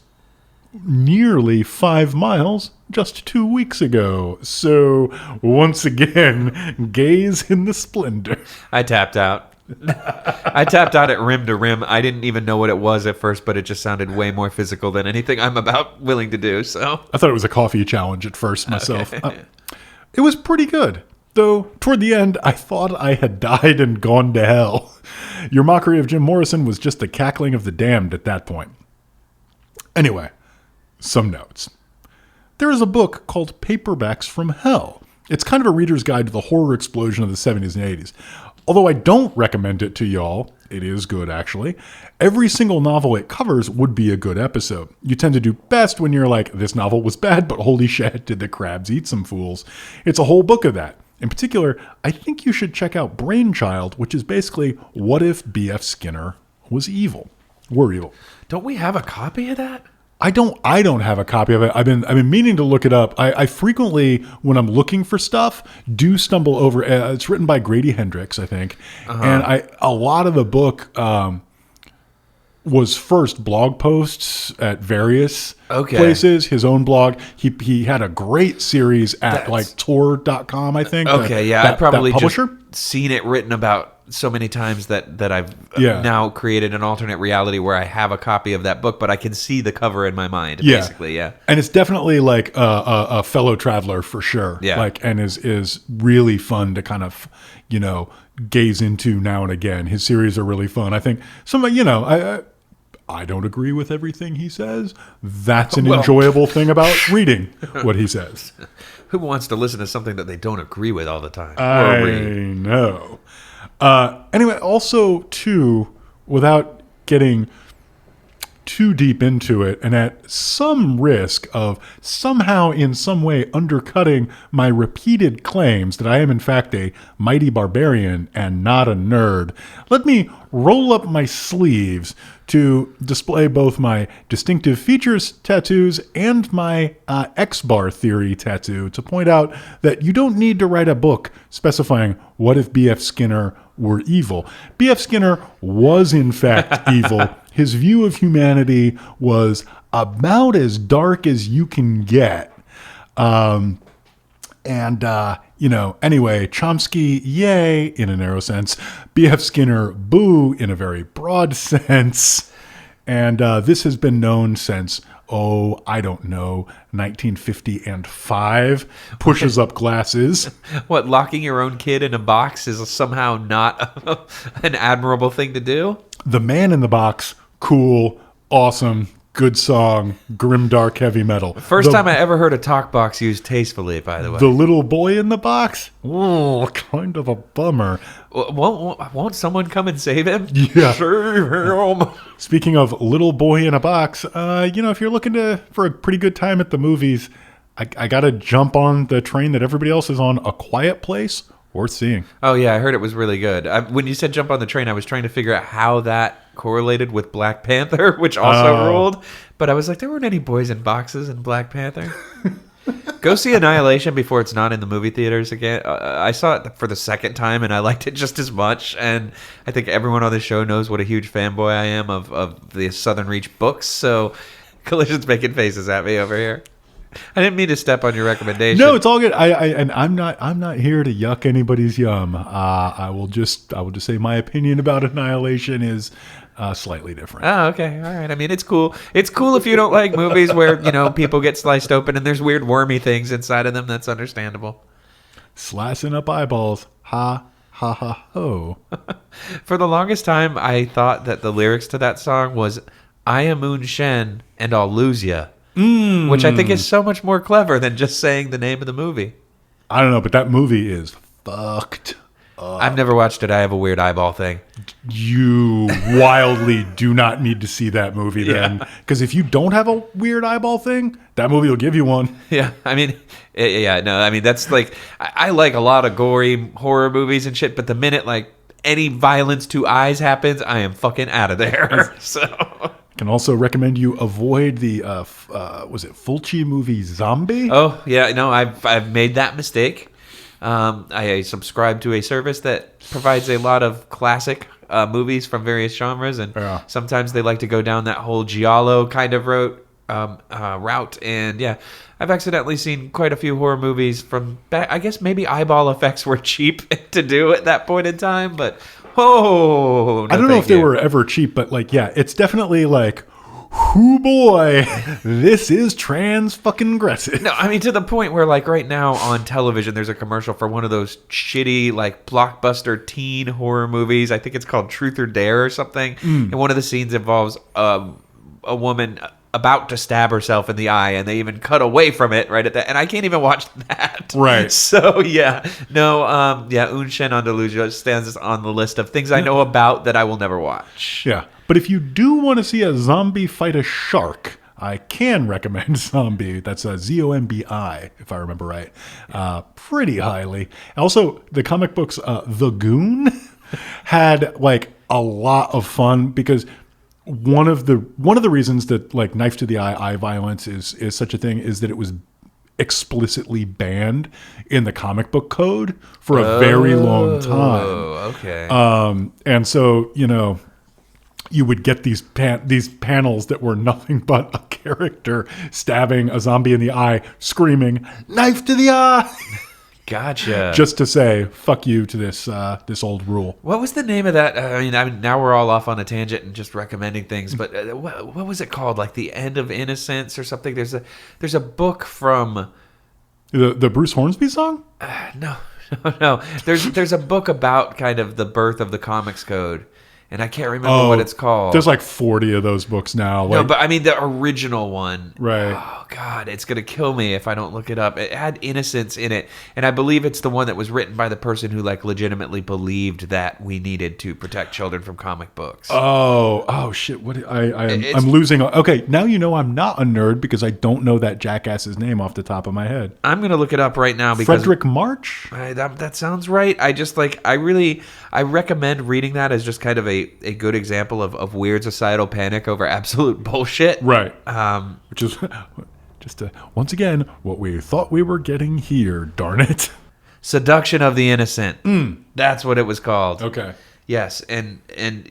nearly 5 miles just 2 weeks ago. So, once again, gaze in the splendor. I tapped out. I tapped out at rim to rim. I didn't even know what it was at first, but it just sounded way more physical than anything I'm about willing to do. So I thought it was a coffee challenge at first myself. It was pretty good. Though, toward the end, I thought I had died and gone to hell. Your mockery of Jim Morrison was just the cackling of the damned at that point. Anyway, some notes. There is a book called Paperbacks from Hell. It's kind of a reader's guide to the horror explosion of the 70s and 80s. Although I don't recommend it to y'all, it is good actually. Every single novel it covers would be a good episode. You tend to do best when you're like, this novel was bad, but holy shit, did the crabs eat some fools. It's a whole book of that. In particular, I think you should check out Brainchild, which is basically what if B.F. Skinner was evil. Were evil. don't we have a copy of that? I don't have a copy of it. I've been meaning to look it up. I frequently, when I'm looking for stuff, do stumble over. It's written by Grady Hendrix, I think, and a lot of the book was first blog posts at various places. His own blog. He had a great series at like Tor.com, I think. I've probably just seen it written about so many times that I've now created an alternate reality where I have a copy of that book, but I can see the cover in my mind, basically, And it's definitely like a fellow traveler for sure. Like, and is really fun to kind of, gaze into now and again. His series are really fun. I think I don't agree with everything he says. That's an enjoyable thing about reading what he says. Who wants to listen to something that they don't agree with all the time? I know. Anyway, also, too, without getting too deep into it, and at some risk of somehow in some way undercutting my repeated claims that I am in fact a mighty barbarian and not a nerd, let me roll up my sleeves to display both my distinctive features tattoos and my X-bar theory tattoo to point out that you don't need to write a book specifying what if B.F. Skinner were evil. B.F. Skinner was in fact evil. His view of humanity was about as dark as you can get. Anyway, Chomsky, yay, in a narrow sense. B.F. Skinner, boo, in a very broad sense. And this has been known since, 1955. Pushes up glasses. What, locking your own kid in a box is somehow not an admirable thing to do? The Man in the Box, cool, awesome, good song, grimdark heavy metal. First time I ever heard a talk box used tastefully, by the way. The Little Boy in the Box? Oh, kind of a bummer. Won't someone come and save him? Yeah. Save him. Speaking of Little Boy in a Box, if you're looking for a pretty good time at the movies, I got to jump on the train that everybody else is on, A Quiet Place. Worth seeing. Oh, yeah, I heard it was really good. When you said jump on the train, I was trying to figure out how that correlated with Black Panther, which also ruled. But I was like, there weren't any boys in boxes in Black Panther. Go see Annihilation before it's not in the movie theaters again. I saw it for the second time, and I liked it just as much. And I think everyone on the show knows what a huge fanboy I am of the Southern Reach books. So Collision's making faces at me over here. I didn't mean to step on your recommendation. No, it's all good. I'm not here to yuck anybody's yum. I will just say my opinion about Annihilation is slightly different. Oh, okay, all right. I mean, it's cool. It's cool if you don't like movies where people get sliced open and there's weird wormy things inside of them. That's understandable. Slicing up eyeballs. Ha ha ha ho. For the longest time, I thought that the lyrics to that song was "I am Moon Shen and I'll lose ya." Which I think is so much more clever than just saying the name of the movie. I don't know, but that movie is fucked up. I've never watched it. I have a weird eyeball thing. You wildly do not need to see that movie then. Because if you don't have a weird eyeball thing, that movie will give you one. Yeah, I mean, that's like, I like a lot of gory horror movies and shit, but the minute like any violence to eyes happens, I am fucking out of there. So... Can also recommend you avoid the was it Fulci movie Zombie? Oh yeah, no, I've made that mistake. I subscribe to a service that provides a lot of classic movies from various genres, and Yeah. sometimes they like to go down that whole giallo kind of route. And yeah, I've accidentally seen quite a few horror movies from back. I guess maybe eyeball effects were cheap to do at that point in time, but no, I don't know thank if they you. were ever cheap, but like, yeah, it's definitely like, whoo boy, this is trans fucking aggressive. No, I mean to the point where like right now on television there's a commercial for one of those shitty like blockbuster teen horror movies. I think it's called Truth or Dare or something. And one of the scenes involves a woman about to stab herself in the eye, and they even cut away from it right at that. And I can't even watch that. Right. So yeah, no, Un Chien Andalusia stands on the list of things I know about that I will never watch. Yeah. But if you do want to see a zombie fight a shark, I can recommend Zombie. That's Zombi, if I remember right, pretty highly. Also, the comic books The Goon had like a lot of fun because one of the reasons that like knife to the eye violence is such a thing is that it was explicitly banned in the comic book code for a very long time. Oh, okay. And so, you know, you would get these panels that were nothing but a character stabbing a zombie in the eye, screaming, "Knife to the eye!" Gotcha. just to say, fuck you to this old rule. What was the name of that? I mean, now we're all off on a tangent and just recommending things. But what was it called? Like The End of Innocence or something? There's a book from The Bruce Hornsby song? no. There's a book about kind of the birth of the comics code, and I can't remember what it's called. There's like 40 of those books now. no, Like, but I mean the original one. Right. Oh God, it's gonna kill me if I don't look it up. It had innocence in it, and I believe it's the one that was written by the person who like legitimately believed that we needed to protect children from comic books. Oh shit! It's- I'm losing. Okay, now you know I'm not a nerd because I don't know that jackass's name off the top of my head. I'm gonna look it up right now because Frederick March. that sounds right. I just like I recommend reading that as just kind of a good example of weird societal panic over absolute bullshit. Right. Which is just once again what we thought we were getting here. Darn it. Seduction of the Innocent. That's what it was called. Okay. Yes, and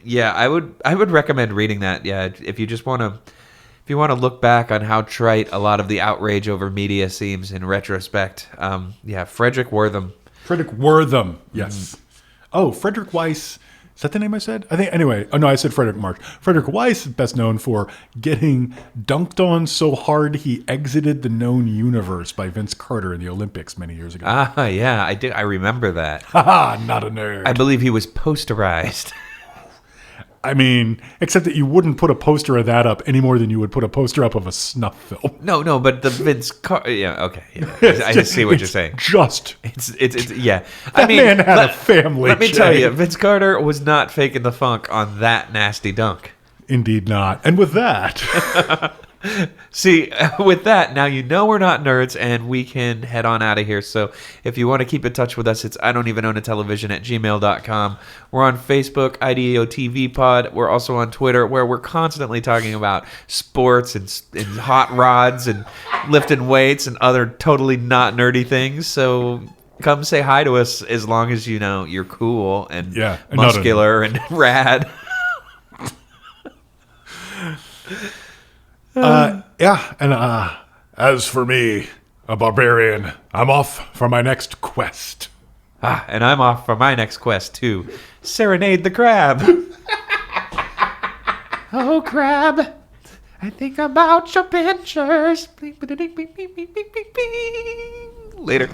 yeah, I would recommend reading that. Yeah, if you just want to look back on how trite a lot of the outrage over media seems in retrospect. Yeah, Frederick Wortham. Frederick Wortham. Yes. Oh, Frederick Weiss. Is that the name I said? I think. Anyway. Oh no, I said Frederick March. Frederick Weiss is best known for getting dunked on so hard he exited the known universe by Vince Carter in the Olympics many years ago. Ah, yeah, I did. I remember that. Haha, not a nerd. I believe he was posterized. I mean, except that you wouldn't put a poster of that up any more than you would put a poster up of a snuff film. No, but the Vince Carter. Yeah, okay. Yeah. I see what you're saying. Just It's yeah. that man had a family. Let me Jay. tell you, Vince Carter was not faking the funk on that nasty dunk. Indeed not. And with that, See, with that, now you know we're not nerds and we can head on out of here. So if you want to keep in touch with us, it's I don't even own a television at gmail.com. We're on Facebook, IDEO TV Pod. We're also on Twitter where we're constantly talking about sports and hot rods and lifting weights and other totally not nerdy things. So come say hi to us as long as you know you're cool and Yeah, and muscular and rad. yeah. And as for me, a barbarian, I'm off for my next quest. And I'm off for my next quest to serenade the crab. Oh, crab, I think about your pictures. Later.